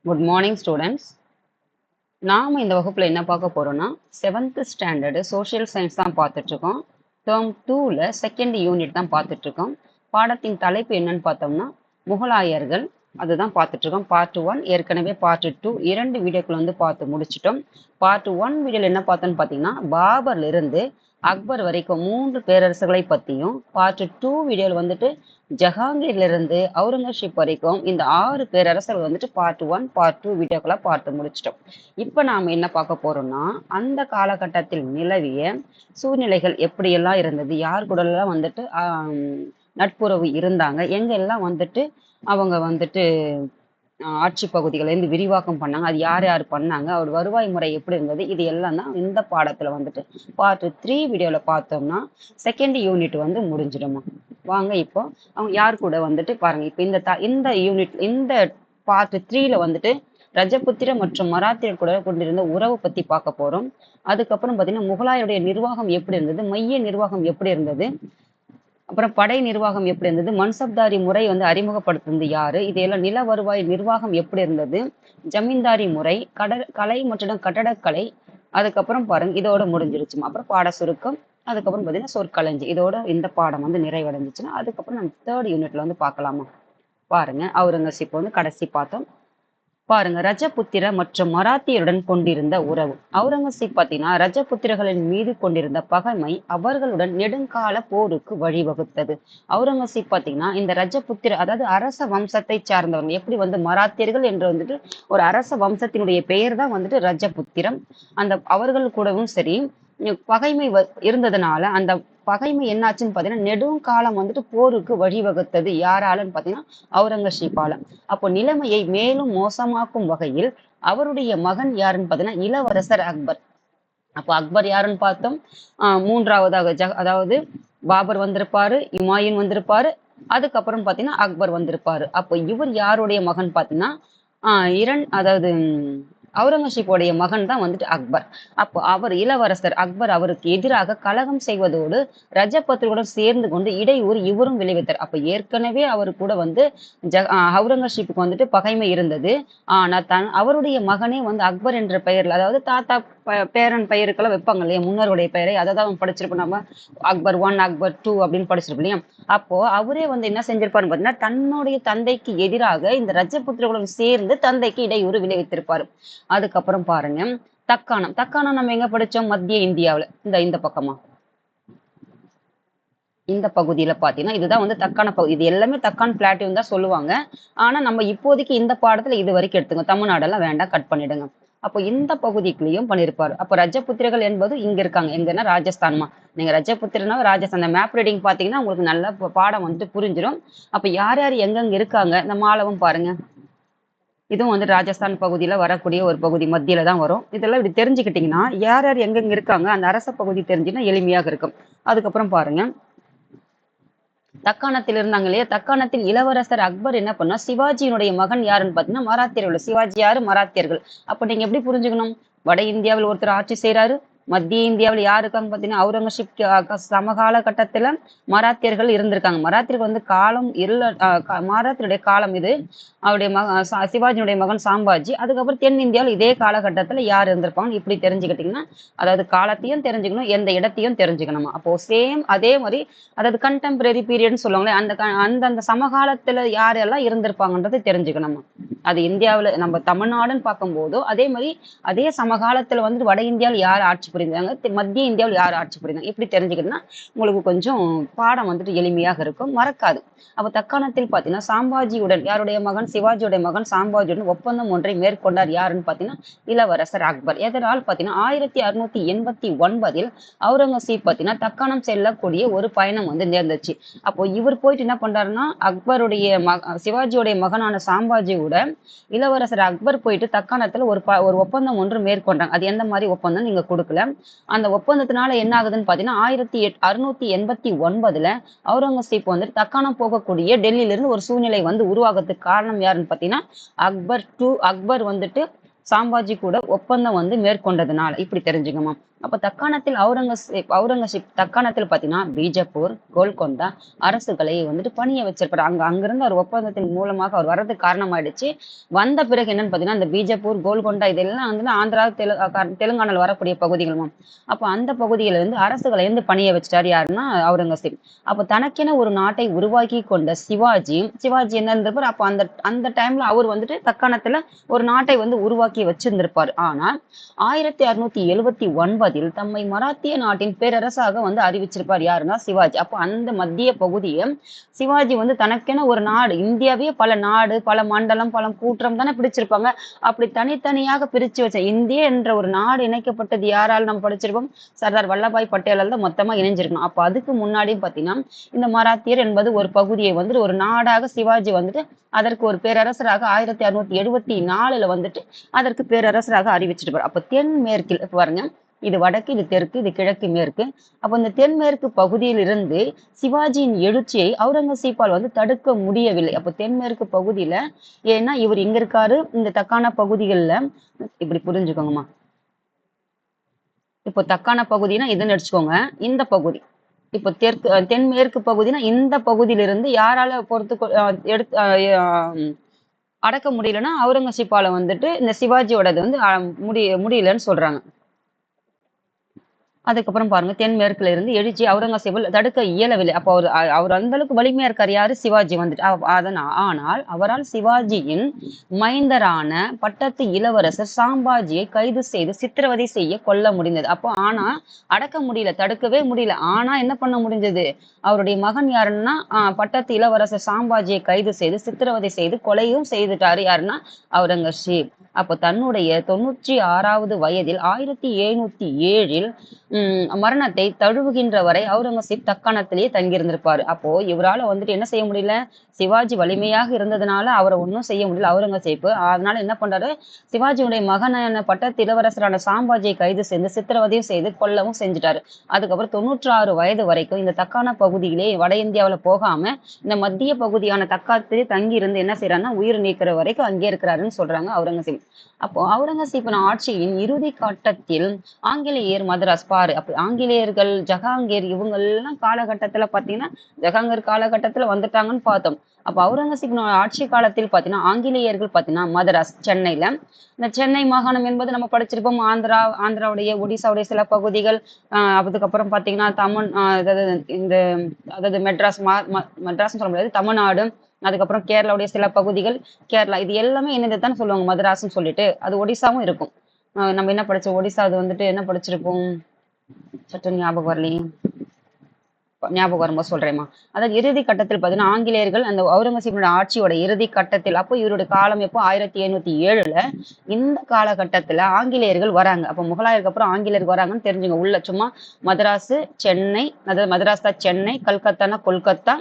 Good morning students. நாம் இந்த வகுப்பில் என்ன பார்க்க போகிறோம்னா 7th ஸ்டாண்டர்டு சோஷியல் சயின்ஸ் தான் பார்த்துட்ருக்கோம். டேர்ம் 2ல் செகண்ட் யூனிட் தான் பார்த்துட்ருக்கோம். பாடத்தின் தலைப்பு என்னன்னு பார்த்தோம்னா முகலாயர்கள், அதுதான் பார்த்துட்ருக்கோம். பார்ட் 1 ஏற்கனவே பார்ட் 2 2 வீடியோக்கள் பார்த்து முடிச்சிட்டோம். பார்ட் 1 வீடியோவில் என்ன பார்த்தோன்னு பார்த்தீங்கன்னா பாபர்லேருந்து அக்பர் வரைக்கும் 3 பேரரசுகளை பற்றியும், பார்ட் 2 வீடியோவில் ஜஹாங்கீர்லேருந்து அவுரங்கசீப் வரைக்கும் இந்த 6 பேரரசர்கள் பார்ட் 1 பார்ட் 2 வீடியோக்களாக பார்த்து முடிச்சிட்டோம். இப்போ நாம் என்ன பார்க்க போறோம்னா அந்த காலகட்டத்தில் நிலவிய சூழ்நிலைகள் எப்படியெல்லாம் இருந்தது, யார் கூடலாம் நட்புறவு இருந்தாங்க, எங்கெல்லாம் அவங்க ஆட்சி பகுதிகளிலிருந்து விரிவாக்கம் பண்ணாங்க, அது யார் யார் பண்ணாங்க, அவர் வருவாய் முறை எப்படி இருந்தது, இது எல்லாம் தான் இந்த பாடத்துல பார்ட் 3 வீடியோல பார்த்தோம்னா செகண்ட் யூனிட் முடிஞ்சிடுமா. வாங்க இப்போ அவங்க யார் கூட பாருங்க. இப்போ இந்த யூனிட் இந்த பார்ட் 3ல ரஜபுத்திர மற்றும் மராத்தியர் கூட கொண்டிருந்த உறவு பத்தி பார்க்க போறோம். அதுக்கப்புறம் பார்த்தீங்கன்னா முகலாயருடைய நிர்வாகம் எப்படி இருந்தது, மைய நிர்வாகம் எப்படி இருந்தது, அப்புறம் படை நிர்வாகம் எப்படி இருந்தது, மன்சப்தாரி முறை அறிமுகப்படுத்துனது யாரு, இதையெல்லாம் நில வருவாய் நிர்வாகம் எப்படி இருந்தது, ஜமீன்தாரி முறை, கலை மற்றும் கட்டடக்கலை, அதுக்கப்புறம் பாருங்க இதோட முடிஞ்சிருச்சுமா. அப்புறம் பாட சுருக்கம், அதுக்கப்புறம் பார்த்தீங்கன்னா சொற்களஞ்சி, இதோட இந்த பாடம் நிறைவடைஞ்சிச்சுன்னா அதுக்கப்புறம் நம்ம 3rd யூனிட்ல பார்க்கலாமா. பாருங்க அவுரங்கசீப் கடைசி பார்த்தோம். பாருங்க ரஜபுத்திர மற்றும் மராத்தியருடன் கொண்டிருந்த உறவு. அவுரங்கசீப் பார்த்தீங்கன்னா ரஜபுத்திரர்களின் மீது கொண்டிருந்த பகைமை அவர்களுடன் நெடுங்கால போருக்கு வழிவகுத்தது. அவுரங்கசீப் பார்த்தீங்கன்னா இந்த ரஜபுத்திர அதாவது அரச வம்சத்தை சார்ந்தவர்கள், எப்படி மராத்தியர்கள் என்று ஒரு அரச வம்சத்தினுடைய பெயர் தான் ரஜபுத்திரம். அந்த அவர்கள் கூடவும் சரி பகைமை இருந்ததுனால அந்த பகைமை என்னாச்சுன்னு பார்த்தீங்கன்னா நெடுங்காலம் போருக்கு வழிவகுத்தது. யாராலன்னு பார்த்தீங்கன்னா அவுரங்கசீப்பால. அப்போ நிலைமையை மேலும் மோசமாக்கும் வகையில் அவருடைய மகன் யாருன்னு பார்த்தீங்கன்னா இளவரசர் அக்பர். அப்போ அக்பர் யாருன்னு பார்த்தோம், 3ஆவதாக அதாவது பாபர் வந்திருப்பாரு, இமாயின் வந்திருப்பாரு, அதுக்கப்புறம் பார்த்தீங்கன்னா அக்பர் வந்திருப்பாரு. அப்போ இவர் யாருடைய மகன் பார்த்தீங்கன்னா அதாவது அவுரங்கசீப்போடைய மகன் தான் அக்பர். அப்போ அவர் இளவரசர் அக்பர் அவருக்கு எதிராக கலகம் செய்வதோடு ரஜபுத்திரருடன் சேர்ந்து கொண்டு இடையூறு இவரும் விளைவித்தார். அப்ப ஏற்கனவே அவர் கூட அவுரங்கசீப்புக்கு பகைமை இருந்தது. ஆனா அவருடைய மகனே அக்பர் என்ற பெயர்ல, அதாவது தாத்தா பேரன் பெயருக்கெல்லாம் வைப்பாங்க இல்லையா, முன்னோருடைய பெயரை, அதை தான் படிச்சிருப்போம் நம்ம. அக்பர் 1 அக்பர் 2 அப்படின்னு படிச்சிருப்போம் இல்லையா. அப்போ அவரே என்ன செஞ்சிருப்பாருன்னு பார்த்தீங்கன்னா தன்னுடைய தந்தைக்கு எதிராக இந்த ரஜபுத்திரர்களுடன் சேர்ந்து தந்தைக்கு இடையூறு விளைவித்திருப்பாரு. அதுக்கப்புறம் பாருங்க தக்காணம் நம்ம எங்க படிச்சோம், மத்திய இந்தியாவுல இந்த பக்கமா இந்த பகுதியில பாத்தீங்கன்னா இதுதான் தக்கான பகுதி. இது எல்லாமே தக்கான் பிளாட்டியூன் தான் சொல்லுவாங்க. ஆனா நம்ம இப்போதைக்கு இந்த பாடத்துல இது வரைக்கும் எடுத்துங்க, தமிழ்நாடெல்லாம் வேண்டாம், கட் பண்ணிடுங்க. அப்போ இந்த பகுதிக்குள்ளேயும் பண்ணிருப்பாரு. அப்போ ரஜபுத்திரர்கள் என்பது இங்க இருக்காங்க, எங்கன்னா ராஜஸ்தான்மா. நீங்க ரஜபுத்திரனா ராஜஸ்தான் மேப் ரீடிங் பாத்தீங்கன்னா உங்களுக்கு நல்ல பாடம் புரிஞ்சிடும். அப்ப யார் யார் எங்கெங்க இருக்காங்க, இந்த மாலவும் பாருங்க, இதுவும் ராஜஸ்தான் பகுதியில வரக்கூடிய ஒரு பகுதி, மத்தியில தான் வரும். இதெல்லாம் இப்படி தெரிஞ்சுக்கிட்டீங்கன்னா யார் யார் எங்கெங்க இருக்காங்க அந்த அரச பகுதி தெரிஞ்சுன்னா எளிமையாக இருக்கும். அதுக்கப்புறம் பாருங்க தக்காணத்தில் இருந்தாங்க இல்லையா, தக்காணத்தில் இளவரசர் அக்பர் என்ன பண்ணா சிவாஜியினுடைய மகன் யாருன்னு பாத்தீங்கன்னா மராத்தியர்கள். சிவாஜி யாரு, மராத்தியர்கள். அப்ப நீங்க எப்படி புரிஞ்சுக்கணும், வட இந்தியாவில் ஒருத்தர் ஆட்சி செய்யறாரு, மத்திய இந்தியாவில் யார் இருக்காங்க பார்த்தீங்கன்னா அவுரங்கசீப் சமகால கட்டத்துல மராத்தியர்கள் இருந்திருக்காங்க. மராத்தியர்கள் காலம் மராத்தியருடைய காலம் இது. அவருடைய சிவாஜியுடைய மகன் சாம்பாஜி. அதுக்கப்புறம் தென் இந்தியாவில் இதே காலகட்டத்துல யார் இருந்திருப்பாங்க இப்படி தெரிஞ்சுக்கிட்டீங்கன்னா, அதாவது காலத்தையும் தெரிஞ்சுக்கணும், எந்த இடத்தையும் தெரிஞ்சுக்கணுமா. அப்போ சேம் அதே மாதிரி, அதாவது கண்டெம்பரரி பீரியட்னு சொல்லுவாங்களே, அந்த சமகாலத்துல யாரெல்லாம் இருந்திருப்பாங்கன்றதை தெரிஞ்சுக்கணுமா. அது இந்தியாவில் நம்ம தமிழ்நாடுன்னு பார்க்கும்போதோ அதே மாதிரி அதே சமகாலத்துல வட இந்தியாவில் யார் ஆட்சி புரிந்தாங்க, மத்திய இந்தியாவில் யார் ஆட்சி புரிந்தாங்க, இப்படி தெரிஞ்சுக்கிட்டோம்னா உங்களுக்கு கொஞ்சம் பாடம் எளிமையாக இருக்கும், மறக்காது. அப்ப தக்காணத்தில் பாத்தீங்கன்னா சாம்பாஜியுடன், யாருடைய மகன் சிவாஜியுடைய மகன் சாம்பாஜியுடன் ஒப்பந்தம் ஒன்றை மேற்கொண்டார். யாருன்னு பாத்தீங்கன்னா இளவரசர் அக்பர். எதனால் பாத்தீங்கன்னா 1689 அவுரங்கசீப் பாத்தீங்கன்னா தக்காணம் செல்லக்கூடிய ஒரு பயணம் நேர்ந்துச்சு. அப்போ இவர் போயிட்டு என்ன பண்றாருன்னா அக்பருடைய சிவாஜியுடைய மகனான சாம்பாஜியோட இளவரசர் அக்பர் போயிட்டு தக்காணத்துல ஒரு ஒப்பந்தம் ஒன்று மேற்கொண்டாங்க. அது எந்த மாதிரி ஒப்பந்தம் நீங்க கொடுக்கல. அந்த ஒப்பந்தத்தினால என்ன ஆகுதுன்னு பாத்தீங்கன்னா 1689 அவுரங்கசீப் தக்காணம் போகக்கூடிய டெல்லியில இருந்து ஒரு சூழ்நிலை உருவாகிறதுக்கு காரணம் யாருன்னு பாத்தீங்கன்னா அக்பர் சாம்பாஜி கூட ஒப்பந்தம் மேற்கொண்டதுனால, இப்படி தெரிஞ்சுக்கமா. அப்ப தக்காணத்தில் அவுரங்கசீப் தக்காணத்தில் பாத்தீங்கன்னா பீஜப்பூர், கோல்கொண்டா அரசுகளை வந்துட்டு பணிய வச்சிருப்பாரு. அங்கிருந்து அவர் ஒப்பந்தத்தின் மூலமாக அவர் வர்றதுக்கு காரணமாயிடுச்சு. வந்த பிறகு என்னன்னு பாத்தீங்கன்னா இந்த பீஜப்பூர், கோல்கொண்டா இதெல்லாம் வந்து ஆந்திரா, தெலுங்கானால வரக்கூடிய பகுதிகளும். அப்ப அந்த பகுதியில இருந்து அரசுகளை இருந்து பணிய வச்சுட்டாரு யாருன்னா அவுரங்கசீப். அப்ப தனக்கென ஒரு நாட்டை உருவாக்கி கொண்ட சிவாஜி என்ன இருந்திருப்பாரு, அப்ப அந்த அந்த டைம்ல அவர் வந்துட்டு தக்காணத்துல ஒரு நாட்டை வந்து உருவாக்கி வச்சிருந்திருப்பாரு. ஆனா 1679 தம்மை மராத்திய நாட்டின் பேரரசாக வந்து அறிவிச்சிருப்பார் யாருன்னா சிவாஜி. அப்போ அந்த மத்திய பகுதியை சிவாஜி வந்து தனக்கென ஒரு நாடு, இந்தியாவே பல நாடு, பல மண்டலம், பல கூற்றம் தானே பிடிச்சிருப்பாங்க. அப்படி தனித்தனியாக பிரிச்சு வச்ச இந்தியா என்ற ஒரு நாடு இணைக்கப்பட்டது யாரால் நம்ம படிச்சிருப்போம், சர்தார் வல்லபாய் பட்டேலால் தான் மொத்தமா இணைஞ்சிருக்கணும். அப்ப அதுக்கு முன்னாடியும் பாத்தீங்கன்னா இந்த மராத்தியர் என்பது ஒரு பகுதியை வந்துட்டு ஒரு நாடாக சிவாஜி வந்துட்டு அதற்கு ஒரு பேரரசராக 1674 வந்துட்டு அதற்கு பேரரசராக அறிவிச்சிருப்பார். அப்ப தென்மேற்கில் பாருங்க, இது வடக்கு, இது தெற்கு, இது கிழக்கு, மேற்கு. அப்ப இந்த தென்மேற்கு பகுதியில் இருந்து சிவாஜியின் எழுச்சியை அவுரங்கசீப்பால் வந்து தடுக்க முடியவில்லை. அப்ப தென்மேற்கு பகுதியில ஏன்னா இவர் இங்க இருக்காரு, இந்த தக்கான பகுதிகளில் இப்படி புரிஞ்சுக்கோங்கம்மா. இப்போ தக்கான பகுதினா இதுன்னு வச்சுக்கோங்க, இந்த பகுதி. இப்போ தென்மேற்கு பகுதினா இந்த பகுதியிலிருந்து யாரால எடுத்து அடக்க முடியலன்னா அவுரங்கசீப்பால வந்துட்டு இந்த சிவாஜியோடது வந்து முடியலன்னு சொல்றாங்க. அதுக்கப்புறம் பாருங்க, தென்மேற்குல இருந்து எழுச்சி அவுரங்கசீபால் தடுக்க இயலவில்லை. அப்போ அவர் அந்த அளவுக்கு வலிமையா இருக்காரு யாரு, சிவாஜி வந்துட்டு. ஆனால் அவரால் சிவாஜியின் மைந்தரான பட்டத்து இளவரசர் சாம்பாஜியை கைது செய்து சித்திரவதை செய்ய கொல்ல முடிந்தது. அப்போ ஆனா அடக்க முடியல, தடுக்கவே முடியல. ஆனா என்ன பண்ண முடிஞ்சது, அவருடைய மகன் யாருன்னா பட்டத்து இளவரசர் சாம்பாஜியை கைது செய்து சித்திரவதை செய்து கொலையும் செய்துட்டாரு யாருன்னா அவுரங்கசீப். அப்போ தன்னுடைய 96வது வயதில் 1707 மரணத்தை தழுவுகின்ற வரை அவுரங்கசீப் தக்காணத்திலேயே தங்கியிருந்திருப்பாரு. அப்போ இவரால வந்துட்டு என்ன செய்ய முடியல, சிவாஜி வலிமையாக இருந்ததுனால அவரை ஒன்றும் செய்ய முடியல அவுரங்கசீப். அதனால என்ன பண்றாரு, சிவாஜியுடைய மகனான பட்டத்து இளவரசரான சாம்பாஜியை கைது செய்து சித்திரவதையும் செய்து கொல்லவும் செஞ்சுட்டாரு. அதுக்கப்புறம் 96 வயது வரைக்கும் இந்த தக்கான பகுதியிலே வட இந்தியாவில போகாம இந்த மத்திய பகுதியான தக்காணத்திலே தங்கி இருந்து என்ன செய்யறாருன்னா உயிர் நீக்கிற வரைக்கும் அங்கே இருக்கிறாருன்னு சொல்றாங்க அவுரங்கசீப். அப்போ அவுரங்கசீப்பின் ஆட்சியின் இறுதி கட்டத்தில் ஆங்கிலேயர் மதராஸ் பாரு, அப்ப ஆங்கிலேயர்கள் ஜஹாங்கீர் இவங்க எல்லாம் காலகட்டத்துல பாத்தீங்கன்னா ஜஹாங்கீர் காலகட்டத்துல வந்துட்டாங்கன்னு பார்த்தோம். அப்ப அவுரங்கசீப் ஆட்சி காலத்தில் பாத்தீங்கன்னா ஆங்கிலேயர்கள் பாத்தீங்கன்னா மதராஸ், சென்னையில இந்த சென்னை மாகாணம் என்பது நம்ம படிச்சிருப்போம். ஆந்திராவுடைய ஒடிசாவுடைய சில பகுதிகள், அதுக்கப்புறம் பாத்தீங்கன்னா அதாவது மெட்ராஸ்ன்னு சொல்ல முடியாது, தமிழ்நாடு, அதுக்கப்புறம் கேரளாவுடைய சில பகுதிகள், கேரளா, இது எல்லாமே என்னதுதான் சொல்லுவாங்க மதராஸ்ன்னு சொல்லிட்டு. அது ஒடிசாவும் இருக்கும். நம்ம என்ன படிச்சோம், ஒடிசா அது வந்துட்டு என்ன படிச்சிருப்போம், சற்று ஞாபகம் வரலையே, ஞாபகம் வரும்போது சொல்றேம்மா. அதாவது இறுதி கட்டத்தில் பார்த்தீங்கன்னா ஆங்கிலேயர்கள் அந்த அவுரங்கசீபோட ஆட்சியோட இறுதி கட்டத்தில், அப்போ இவருடைய காலம் எப்போ 1707 இந்த காலகட்டத்துல ஆங்கிலேயர்கள் வராங்க. அப்போ முகலாயருக்கு அப்புறம் ஆங்கிலேயர்கள் வராங்கன்னு தெரிஞ்சுங்க. உள்ள சும்மா மதராசு, சென்னை, அதாவது மதராஸ் தான் சென்னை, கல்கத்தானா கொல்கத்தா,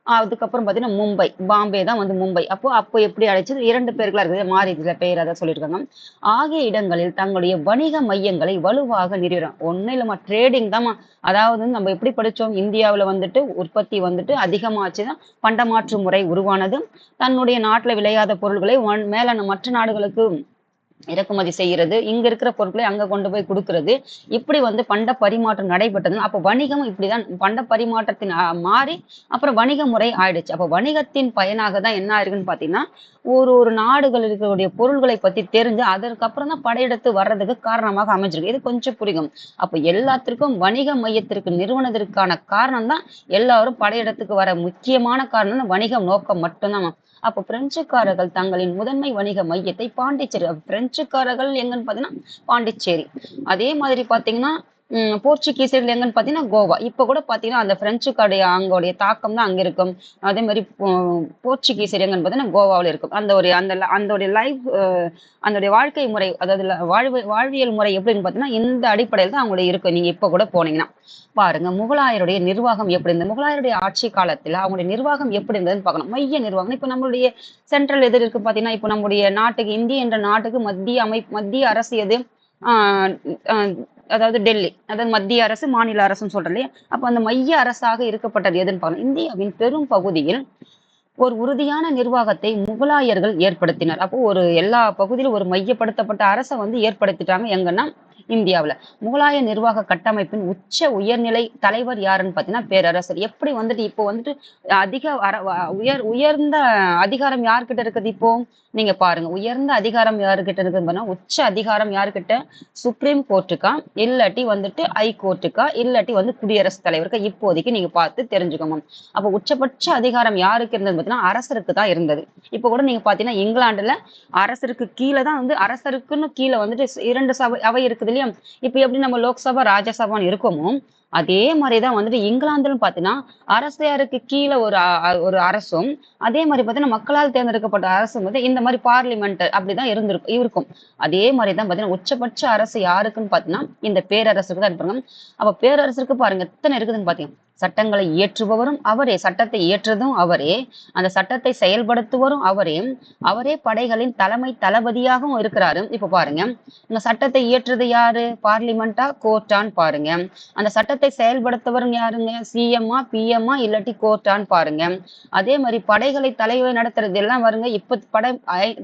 அதுக்கப்புறம் பாத்தீங்கன்னா மும்பை, பாம்பே தான் வந்து மும்பை. அப்போ எப்படி அழைச்சது, 2 பேர்களா இருக்குது, மாறி பெயர் அதான் சொல்லியிருக்காங்க. ஆகிய இடங்களில் தங்களுடைய வணிக மையங்களை வலுவாக நிறுவனம். ஒன்னும் இல்லம்மா, ட்ரேடிங் தான்மா. அதாவது நம்ம எப்படி படிச்சோம், இந்தியாவில வந்துட்டு உற்பத்தி வந்துட்டு அதிகமாச்சுதான் பண்டமாற்று முறை உருவானது. தன்னுடைய நாட்டுல விளையாத பொருள்களை மேல மற்ற நாடுகளுக்கு இறக்குமதி செய்யறது, இங்க இருக்கிற பொருட்களை அங்க கொண்டு போய் கொடுக்கறது, இப்படி வந்து பண்ட பரிமாற்றம் நடைபெற்றது. அப்ப வணிகம் இப்படிதான் பண்ட பரிமாற்றத்தின் மாறி அப்புறம் வணிக முறை ஆயிடுச்சு. அப்ப வணிகத்தின் பயனாக தான் என்ன ஆயிருக்குன்னு பாத்தீங்கன்னா ஒரு நாடுகள் இருக்கக்கூடிய பொருள்களை பத்தி தெரிஞ்சு அதற்கப்புறம் தான் படையெடுத்து வர்றதுக்கு காரணமாக அமைஞ்சிருக்கு. இது கொஞ்சம் புரியும். அப்ப எல்லாத்திற்கும் வணிக மையத்திற்கு நிறுவனத்திற்கான காரணம் தான் எல்லாரும் படையெடுத்துக்கு வர முக்கியமான காரணம் வணிகம் நோக்கம் மட்டும்தான். அப்போ பிரெஞ்சுக்காரர்கள் தங்களின் முதன்மை வணிக மையத்தை பாண்டிச்சேரி, பிரெஞ்சுக்காரர்கள் எங்கன்னு பாத்தீங்கன்னா பாண்டிச்சேரி. அதே மாதிரி பாத்தீங்கன்னா போர்ச்சுகீசியர்கள் எங்கன்னு பாத்தீங்கன்னா கோவா. இப்ப கூட பாத்தீங்கன்னா அந்த பிரெஞ்சுக்காடைய அங்களுடைய தாக்கம் தான் அங்க இருக்கும். அதே மாதிரி போர்ச்சுகீசியர் எங்கன்னு பாத்தீங்கன்னா கோவாவில் இருக்கும். அந்த லைஃப், அந்த வாழ்க்கை முறை, அதாவது வாழ்வியல் முறை எப்படின்னு பாத்தீங்கன்னா இந்த அடிப்படையில் தான் அவங்களுடைய இருக்கும். நீங்க இப்ப கூட போனீங்கன்னா பாருங்க, முகலாயருடைய நிர்வாகம் எப்படி இருந்தது, முகலாயருடைய ஆட்சி காலத்துல அவங்களுடைய நிர்வாகம் எப்படி இருந்ததுன்னு பார்க்கணும். மைய நிர்வாகம் இப்ப நம்மளுடைய சென்ட்ரல் எது இருக்கு பாத்தீங்கன்னா, இப்ப நம்முடைய நாட்டுக்கு, இந்தியா என்ற நாட்டுக்கு மத்திய அரசு எது, அதாவது டெல்லி, அதாவது மத்திய அரசு, மாநில அரசுன்னு சொல்றோம் இல்லையா. அப்ப அந்த மைய அரசாக இருக்கப்பட்டது எதுன்னு பார்க்கணும். இந்தியாவின் பெரும் பகுதியில் ஒரு உறுதியான நிர்வாகத்தை முகலாயர்கள் ஏற்படுத்தினர். அப்போ எல்லா பகுதியிலும் ஒரு மையப்படுத்தப்பட்ட அரசை வந்து ஏற்படுத்திட்டாங்க. எங்கன்னா இந்தியாவுல. முகலாய நிர்வாக கட்டமைப்பின் உயர்நிலை தலைவர் யாருன்னு பாத்தீங்கன்னா பேரரசர். எப்படி வந்துட்டு இப்போ வந்துட்டு அதிக உயர்ந்த அதிகாரம் யார்கிட்ட இருக்குது இப்போ? நீங்க பாருங்க, உயர்ந்த அதிகாரம் யாருகிட்ட இருக்குதுன்னா உச்ச அதிகாரம் யாருகிட்ட? சுப்ரீம் கோர்ட்டுக்கா, இல்லாட்டி வந்துட்டு ஹை கோர்ட்டுக்கா, இல்லாட்டி வந்து குடியரசுத் தலைவருக்கா? இப்போதைக்கு நீங்க பார்த்து தெரிஞ்சுக்கோங்க. அப்ப உச்சபட்ச அதிகாரம் யாருக்கு இருந்தது பாத்தீங்கன்னா அரசருக்கு தான் இருந்தது. இப்ப கூட நீங்க பாத்தீங்கன்னா இங்கிலாந்துல அரசருக்கு கீழே தான் வந்து அரசருக்குன்னு கீழே வந்துட்டு 2 அவை இருக்குது இல்லையா? இப்ப எப்படி நம்ம லோக்சபா ராஜ்யசபான்னு இருக்கோமோ அதே மாதிரிதான் வந்துட்டு இங்கிலாந்துன்னு பாத்தீங்கன்னா அரசியாருக்கு கீழே ஒரு அரசும், அதே மாதிரி பாத்தீங்கன்னா மக்களால் தேர்ந்தெடுக்கப்பட்ட அரசும் வந்து இந்த மாதிரி பார்லிமெண்ட் அப்படிதான் இருக்கும். அதே மாதிரிதான் பாத்தீங்கன்னா உச்சபட்ச அரசு யாருக்குன்னு பாத்தீங்கன்னா இந்த பேரரசுக்கு தான் இருப்பாங்க. அப்ப பேரரசுக்கு பாருங்க எத்தனை இருக்குதுன்னு பாத்தீங்கன்னா சட்டங்களை இயற்றுபவரும் அவரே, சட்டத்தை இயற்றுவதும் அவரே, அந்த சட்டத்தை செயல்படுத்துவரும் அவரே, அவரே படைகளின் தலைமை தளபதியாகவும் இருக்கிறாரு. இப்ப பாருங்க, இந்த சட்டத்தை இயற்றுறது யாரு? பார்லிமெண்டா கோர்ட்டான்னு பாருங்க. அந்த சட்டத்தை செயல்படுத்துவரும் யாருங்க? சிஎம்மா பிஎம்மா இல்லாட்டி கோர்ட்டான்னு பாருங்க. அதே மாதிரி படைகளை தலைமை நடத்துறது எல்லாம் வருங்க. இப்ப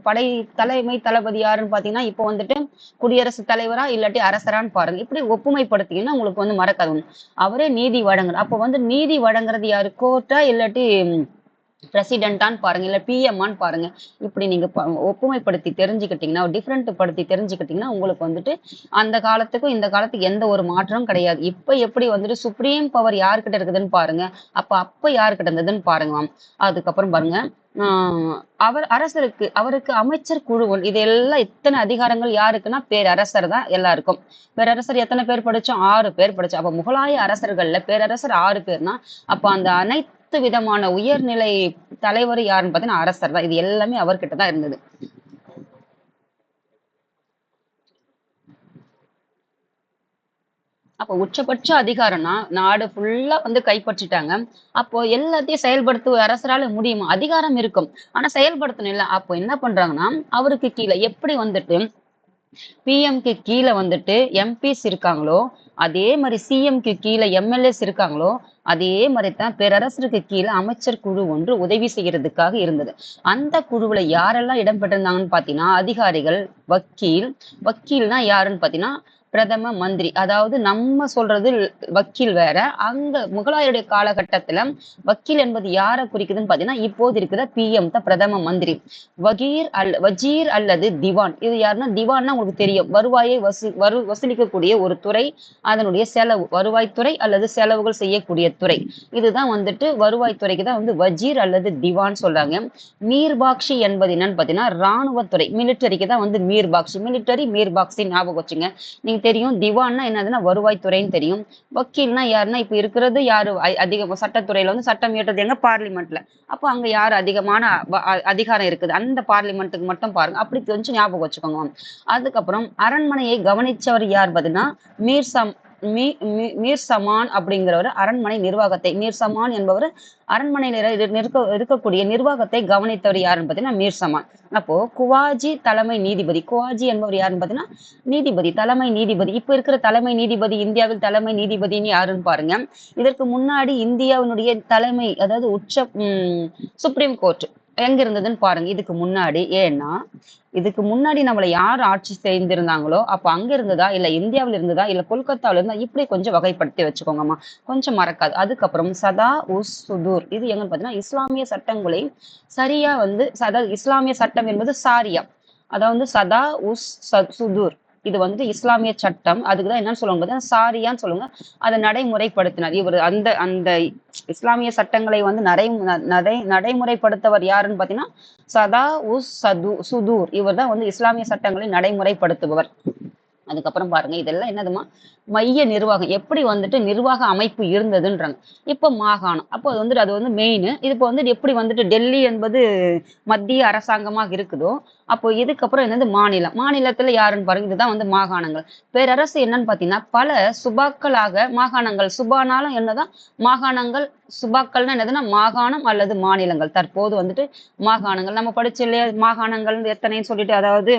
படை தலைமை தளபதி யாருன்னு பாத்தீங்கன்னா இப்ப வந்துட்டு குடியரசுத் தலைவரா இல்லாட்டி அரசரான்னு பாருங்க. இப்படி ஒப்புமைப்படுத்தீங்கன்னா உங்களுக்கு வந்து மறக்காது. அவரே நீதி வழங்குறார். அப்போ வந்து நீதி வழங்குறது யாரு? கோர்ட்டா இல்லாட்டி பிரசிடென்டான்னு பாருங்க, இல்ல பிஎம்மான்னு பாருங்க. இப்படி நீங்க ஒப்புமைப்படுத்தி தெரிஞ்சுக்கிட்டீங்கன்னா, டிஃப்ரெண்ட் படுத்தி தெரிஞ்சுக்கிட்டீங்கன்னா உங்களுக்கு வந்துட்டு அந்த காலத்துக்கும் இந்த காலத்துக்கு எந்த ஒரு மாற்றமும் கிடையாது. இப்ப எப்படி வந்துட்டு சுப்ரீம் பவர் யாருக்கிட்ட இருக்குதுன்னு பாருங்க, அப்ப யாருக்கிட்ட இருந்ததுன்னு பாருங்க. அதுக்கப்புறம் பாருங்க, அவருக்கு அமைச்சர் குழு, இதெல்லாம் இத்தனை அதிகாரங்கள் யாருக்குன்னா பேரரசர் தான் எல்லாருக்கும். பேரரசர் எத்தனை பேர் படிச்சோம்? 6 பேர் படிச்சோம். அப்ப முகலாய அரசர்கள்ல பேரரசர் 6 பேர்னா அப்ப அந்த அனைத்து விதமான உயர்நிலை தலைவர் யாருன்னு பாத்தீங்கன்னா அரசர் தான். இது எல்லாமே அவர்கிட்ட தான் இருந்தது. அப்ப உச்சபட்ச அதிகாரம்னா நாடு ஃபுல்லா வந்து கைப்பற்றிட்டாங்க. அப்போ எல்லாத்தையும் செயல்படுத்த அரசரால முடியுமா? அதிகாரம் இருக்கும், ஆனா செயல்படுத்தணும் இல்ல. அப்போ என்ன பண்றாங்கன்னா அவருக்கு கீழே எப்படி வந்துட்டு பிஎம்க்கு கீழே வந்துட்டு எம்பிஸ் இருக்காங்களோ, அதே மாதிரி சிஎம்க்கு கீழே எம்எல்ஏஸ் இருக்காங்களோ, அதே மாதிரிதான் பேரரசருக்கு கீழே அமைச்சர் குழு ஒன்று உதவி செய்யறதுக்காக இருந்தது. அந்த குழுவுல யாரெல்லாம் இடம்பெற்றிருந்தாங்கன்னு பாத்தீங்கன்னா அதிகாரிகள், வக்கீல்னா யாருன்னு பாத்தீங்கன்னா பிரதம மந்திரி. அதாவது நம்ம சொல்றது வக்கீல் வேற, அங்க முகலாயருடைய காலகட்டத்துல வக்கீல் என்பது யாரை குறிக்குதுன்னு பாத்தீங்கன்னா இப்போது இருக்கிற பிஎம் தான் பிரதம மந்திரி. வஜீர் அல்லது திவான். இது யாருன்னா திவான்னா உங்களுக்கு தெரியும், வருவாயை வசூலிக்கக்கூடிய ஒரு துறை, அதனுடைய செலவு, வருவாய்த்துறை அல்லது செலவுகள் செய்யக்கூடிய துறை. இதுதான் வந்துட்டு வருவாய்த்துறைக்கு தான் வந்து வஜீர் அல்லது திவான் சொல்றாங்க. மீர்பாக்ஷி என்பது என்னன்னு பாத்தீங்கன்னா ராணுவத்துறை, மிலிட்டரிக்கு தான் வந்து மீர்பாக்ஷி. மிலிட்டரி மீர்பாக்ஷி ஞாபகம் வச்சுங்க. நீங்க தெரியும், திவான்னா என்னதுன்னா வருவாய்த்துறைன்னு தெரியும். வக்கீல்னா யாருன்னா இப்ப இருக்கிறது யாரு அதிக சட்டத்துறையில வந்து சட்டம் இயற்றது எங்க? பார்லிமெண்ட்ல. அப்போ அங்க யாரு அதிகமான அதிகாரம் இருக்குது? அந்த பார்லிமெண்ட்டுக்கு மட்டும் பாருங்க. அப்படி கொஞ்சம் ஞாபகம் வச்சுக்கோங்க. அதுக்கப்புறம் அரண்மனையை கவனிச்சவர் யார் பார்த்தீங்கன்னா மீர் சமான் அப்படிங்கிறவர் அரண்மனை நிர்வாகத்தை, மீர் சமான் என்பவர் அரண்மனையில இருக்கக்கூடிய நிர்வாகத்தை கவனித்தவர் யாருன்னு பார்த்தீங்கன்னா மீர் சமான். அப்போ குவாஜி தலைமை நீதிபதி, குவாஜி என்பவர் யாருன்னு பார்த்தீங்கன்னா நீதிபதி, தலைமை நீதிபதி. இப்ப இருக்கிற தலைமை நீதிபதி, இந்தியாவில் தலைமை நீதிபதினு யாருன்னு பாருங்க. இதற்கு முன்னாடி இந்தியாவினுடைய தலைமை, அதாவது சுப்ரீம் கோர்ட் எங்க இருந்ததுன்னு பாருங்க இதுக்கு முன்னாடி. ஏன்னா இதுக்கு முன்னாடி நம்மள யார் ஆட்சி செய்திருந்தாங்களோ அப்ப அங்க இருந்ததா, இல்ல இந்தியாவில இருந்ததா, இல்ல கொல்கத்தாவில இருந்தா, இப்படி கொஞ்சம் வகைப்படுத்தி வச்சுக்கோங்கம்மா, கொஞ்சம் மறக்காது. அதுக்கப்புறம் சதா உஸ் சுதூர், இது எங்கன்னு பாத்தீங்கன்னா இஸ்லாமிய சட்டங்களை சரியா வந்து இஸ்லாமிய சட்டம் என்பது சாரியா, அதாவது சதா உஸ் சுதூர், இது வந்து இஸ்லாமிய சட்டம். அதுக்குதான் என்னன்னு சொல்லுவாங்க சாரியான்னு சொல்லுங்க. அதை நடைமுறைப்படுத்தினார் இவர். அந்த அந்த இஸ்லாமிய சட்டங்களை வந்து நடைமுறைப்படுத்தவர் யாருன்னு பாத்தீங்கன்னா சதா உஸ் சுதூர். இவர் தான் வந்து இஸ்லாமிய சட்டங்களை நடைமுறைப்படுத்துபவர். அதுக்கப்புறம் பாருங்க, இதெல்லாம் என்னதுமா மைய நிர்வாகம், எப்படி வந்துட்டு நிர்வாக அமைப்பு இருந்ததுன்றாங்க. இப்ப மாகாணம், அப்போ அது வந்து மெயின். இது இப்போ வந்து எப்படி வந்துட்டு டெல்லி என்பது மத்திய அரசாங்கமாக இருக்குதோ, அப்போ இதுக்கப்புறம் என்னது மாநிலம். மாநிலத்துல யாருன்னு பாருங்க, இதுதான் வந்து மாகாணங்கள். பேரரசு என்னன்னு பாத்தீங்கன்னா பல சுபாக்களாக மாகாணங்கள், சுபானாலும் என்னதான் மாகாணங்கள், சுபாக்கள்னா என்னதுன்னா மாகாணம் அல்லது மாநிலங்கள். தற்போது வந்துட்டு மாகாணங்கள் நம்ம படிச்சு இல்லையா, மாகாணங்கள் எத்தனைன்னு சொல்லிட்டு, அதாவது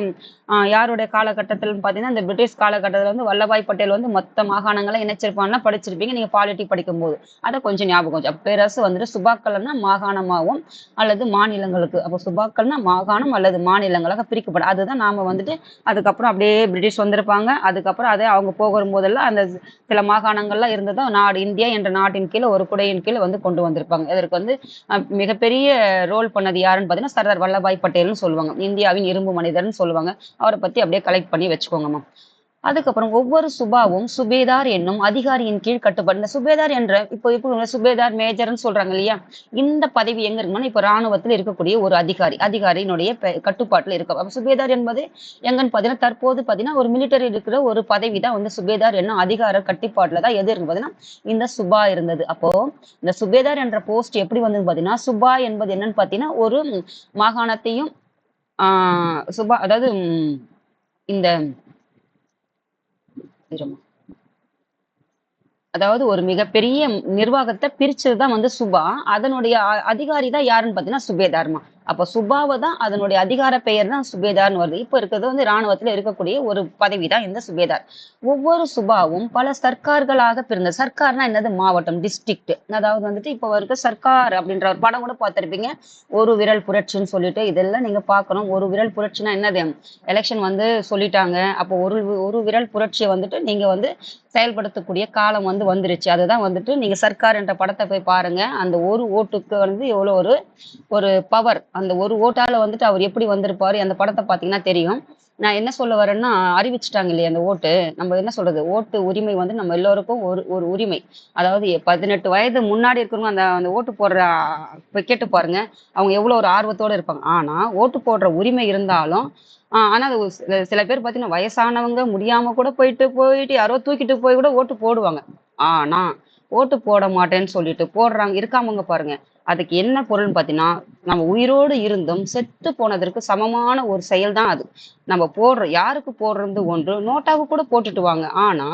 யாருடைய காலகட்டத்தில் பாத்தீங்கன்னா இந்த பிரிட்டிஷ் காலகட்டத்தில் வந்து வல்லபாய் பட்டேல் வந்து மொத்த மாகாணங்களை இணைச்சிருப்பான்னா படிச்சிருப்பீங்க நீங்க பாலிட்டி படிக்கும்போது. அதை கொஞ்சம் ஞாபகம் வச்சு. பேரரசு வந்துட்டு சுபாக்கள்னா மாகாணமாகவும் அல்லது மாநிலங்களுக்கு, அப்போ சுபாக்கள்னா மாகாணம் அல்லது மாநிலங்களாக பிரிக்கப்படும். அதுதான் நாம வந்துட்டு அதுக்கப்புறம் அப்படியே பிரிட்டிஷ் வந்திருப்பாங்க. அதுக்கப்புறம் அதே அவங்க போகும்போதெல்லாம் அந்த சில மாகாணங்கள்லாம் இருந்ததா நாடு இந்தியா என்ற நாட்டின் கீழே ஒரு குடையின் கீழே வந்து கொண்டு வந்திருப்பாங்க. இதற்கு வந்து மிகப்பெரிய ரோல் பண்ணது யாருன்னு பார்த்தீங்கன்னா சர்தார் வல்லபாய் பட்டேல்னு சொல்லுவாங்க. இந்தியாவின் இரும்பு மனிதர்னு சொல்லுவாங்க. அவரை பத்தி அப்படியே கலெக்ட் பண்ணி வச்சுக்கோங்கம்மா. அதுக்கப்புறம் ஒவ்வொரு சுபாவும் சுபேதார் என்னும் அதிகாரியின் கீழ் கட்டுப்பாடு. இந்த சுபேதார் என்ற இப்போ சுபேதார் மேஜர்னு சொல்றாங்க இல்லையா, இந்த பதவி எங்க இருக்குன்னா இப்ப ராணுவத்தில் இருக்கக்கூடிய ஒரு அதிகாரியினுடைய கட்டுப்பாட்டுல இருக்கு. அப்ப சுபேதார் என்பது எங்கன்னு பாத்தீங்கன்னா தற்போது பாத்தீங்கன்னா ஒரு மிலிட்டரி இருக்கிற ஒரு பதவி தான் வந்து சுபேதார் என்னும் அதிகார கட்டுப்பாட்டுல தான் எது இருக்கு பாத்தீங்கன்னா இந்த சுபா இருந்தது. அப்போ இந்த சுபேதார் என்ற போஸ்ட் எப்படி வந்தது பாத்தீங்கன்னா, சுபா என்பது என்னன்னு பாத்தீங்கன்னா ஒரு மாகாணத்தையும் சுபா அதாவது இந்த அதாவது ஒரு மிகப்பெரிய நிர்வாகத்தை பிரிச்சதுதான் வந்து சுபா. அதனுடைய அதிகாரி தான் யாருன்னு பாத்தீங்கன்னா சுபேதார்மா. அப்ப சுபாவை தான் அதனுடைய அதிகார பெயர் தான் சுபேதார்னு வருது. இப்ப இருக்கிறது வந்து ராணுவத்துல இருக்கக்கூடிய ஒரு பதவி தான் இந்த சுபேதார். ஒவ்வொரு சுபாவும் பல சர்க்கார்களாக பிறந்த சர்க்கார்னா என்னது மாவட்டம் டிஸ்ட்ரிக்ட். அதாவது வந்துட்டு இப்ப இருக்க சர்க்கார் அப்படின்ற ஒரு படம் கூட பார்த்திருப்பீங்க. ஒரு விரல் புரட்சின்னு சொல்லிட்டு இதெல்லாம் நீங்க பார்க்கணும். ஒரு விரல் புரட்சினா என்னது, எலெக்ஷன் வந்து சொல்லிட்டாங்க. அப்போ ஒரு ஒரு விரல் புரட்சியை வந்துட்டு நீங்க வந்து செயல்படுத்தக்கூடிய காலம் வந்து வந்துருச்சு. அதுதான் வந்துட்டு நீங்க சர்க்கார் என்ற படத்தை போய் பாருங்க. அந்த ஒரு ஓட்டுக்கு வந்து எவ்வளவு ஒரு ஒரு பவர். அந்த ஒரு ஓட்டால வந்துட்டு அவர் எப்படி வந்திருப்பாரு அந்த படத்தை பார்த்தீங்கன்னா தெரியும். நான் என்ன சொல்ல வரேன்னா அறிவிச்சுட்டாங்க இல்லையா அந்த ஓட்டு. நம்ம என்ன சொல்றது, ஓட்டு உரிமை வந்து நம்ம எல்லோருக்கும் ஒரு ஒரு உரிமை. அதாவது 18 வயது முன்னாடி இருக்கிறவங்க அந்த அந்த ஓட்டு போடுற போய் கேட்டு பாருங்க. அவங்க எவ்வளவு ஒரு ஆர்வத்தோட இருப்பாங்க. ஆனா ஓட்டு போடுற உரிமை இருந்தாலும் ஆனா அது சில பேர் பார்த்தீங்கன்னா வயசானவங்க முடியாம கூட போயிட்டு போயிட்டு யாரோ தூக்கிட்டு போய் கூட ஓட்டு போடுவாங்க. ஆனா ஓட்டு போட மாட்டேன்னு சொல்லிட்டு போடுறாங்க இருக்காமங்க பாருங்க. அதுக்கு என்ன பொருள்னு பார்த்தீங்கன்னா, நம்ம உயிரோடு இருந்தும் செத்து போனதற்கு சமமான ஒரு செயல் தான் அது. நம்ம யாருக்கு போடுறது ஒன்று, நோட்டாவுக்கு கூட போட்டுட்டு வாங்க. ஆனா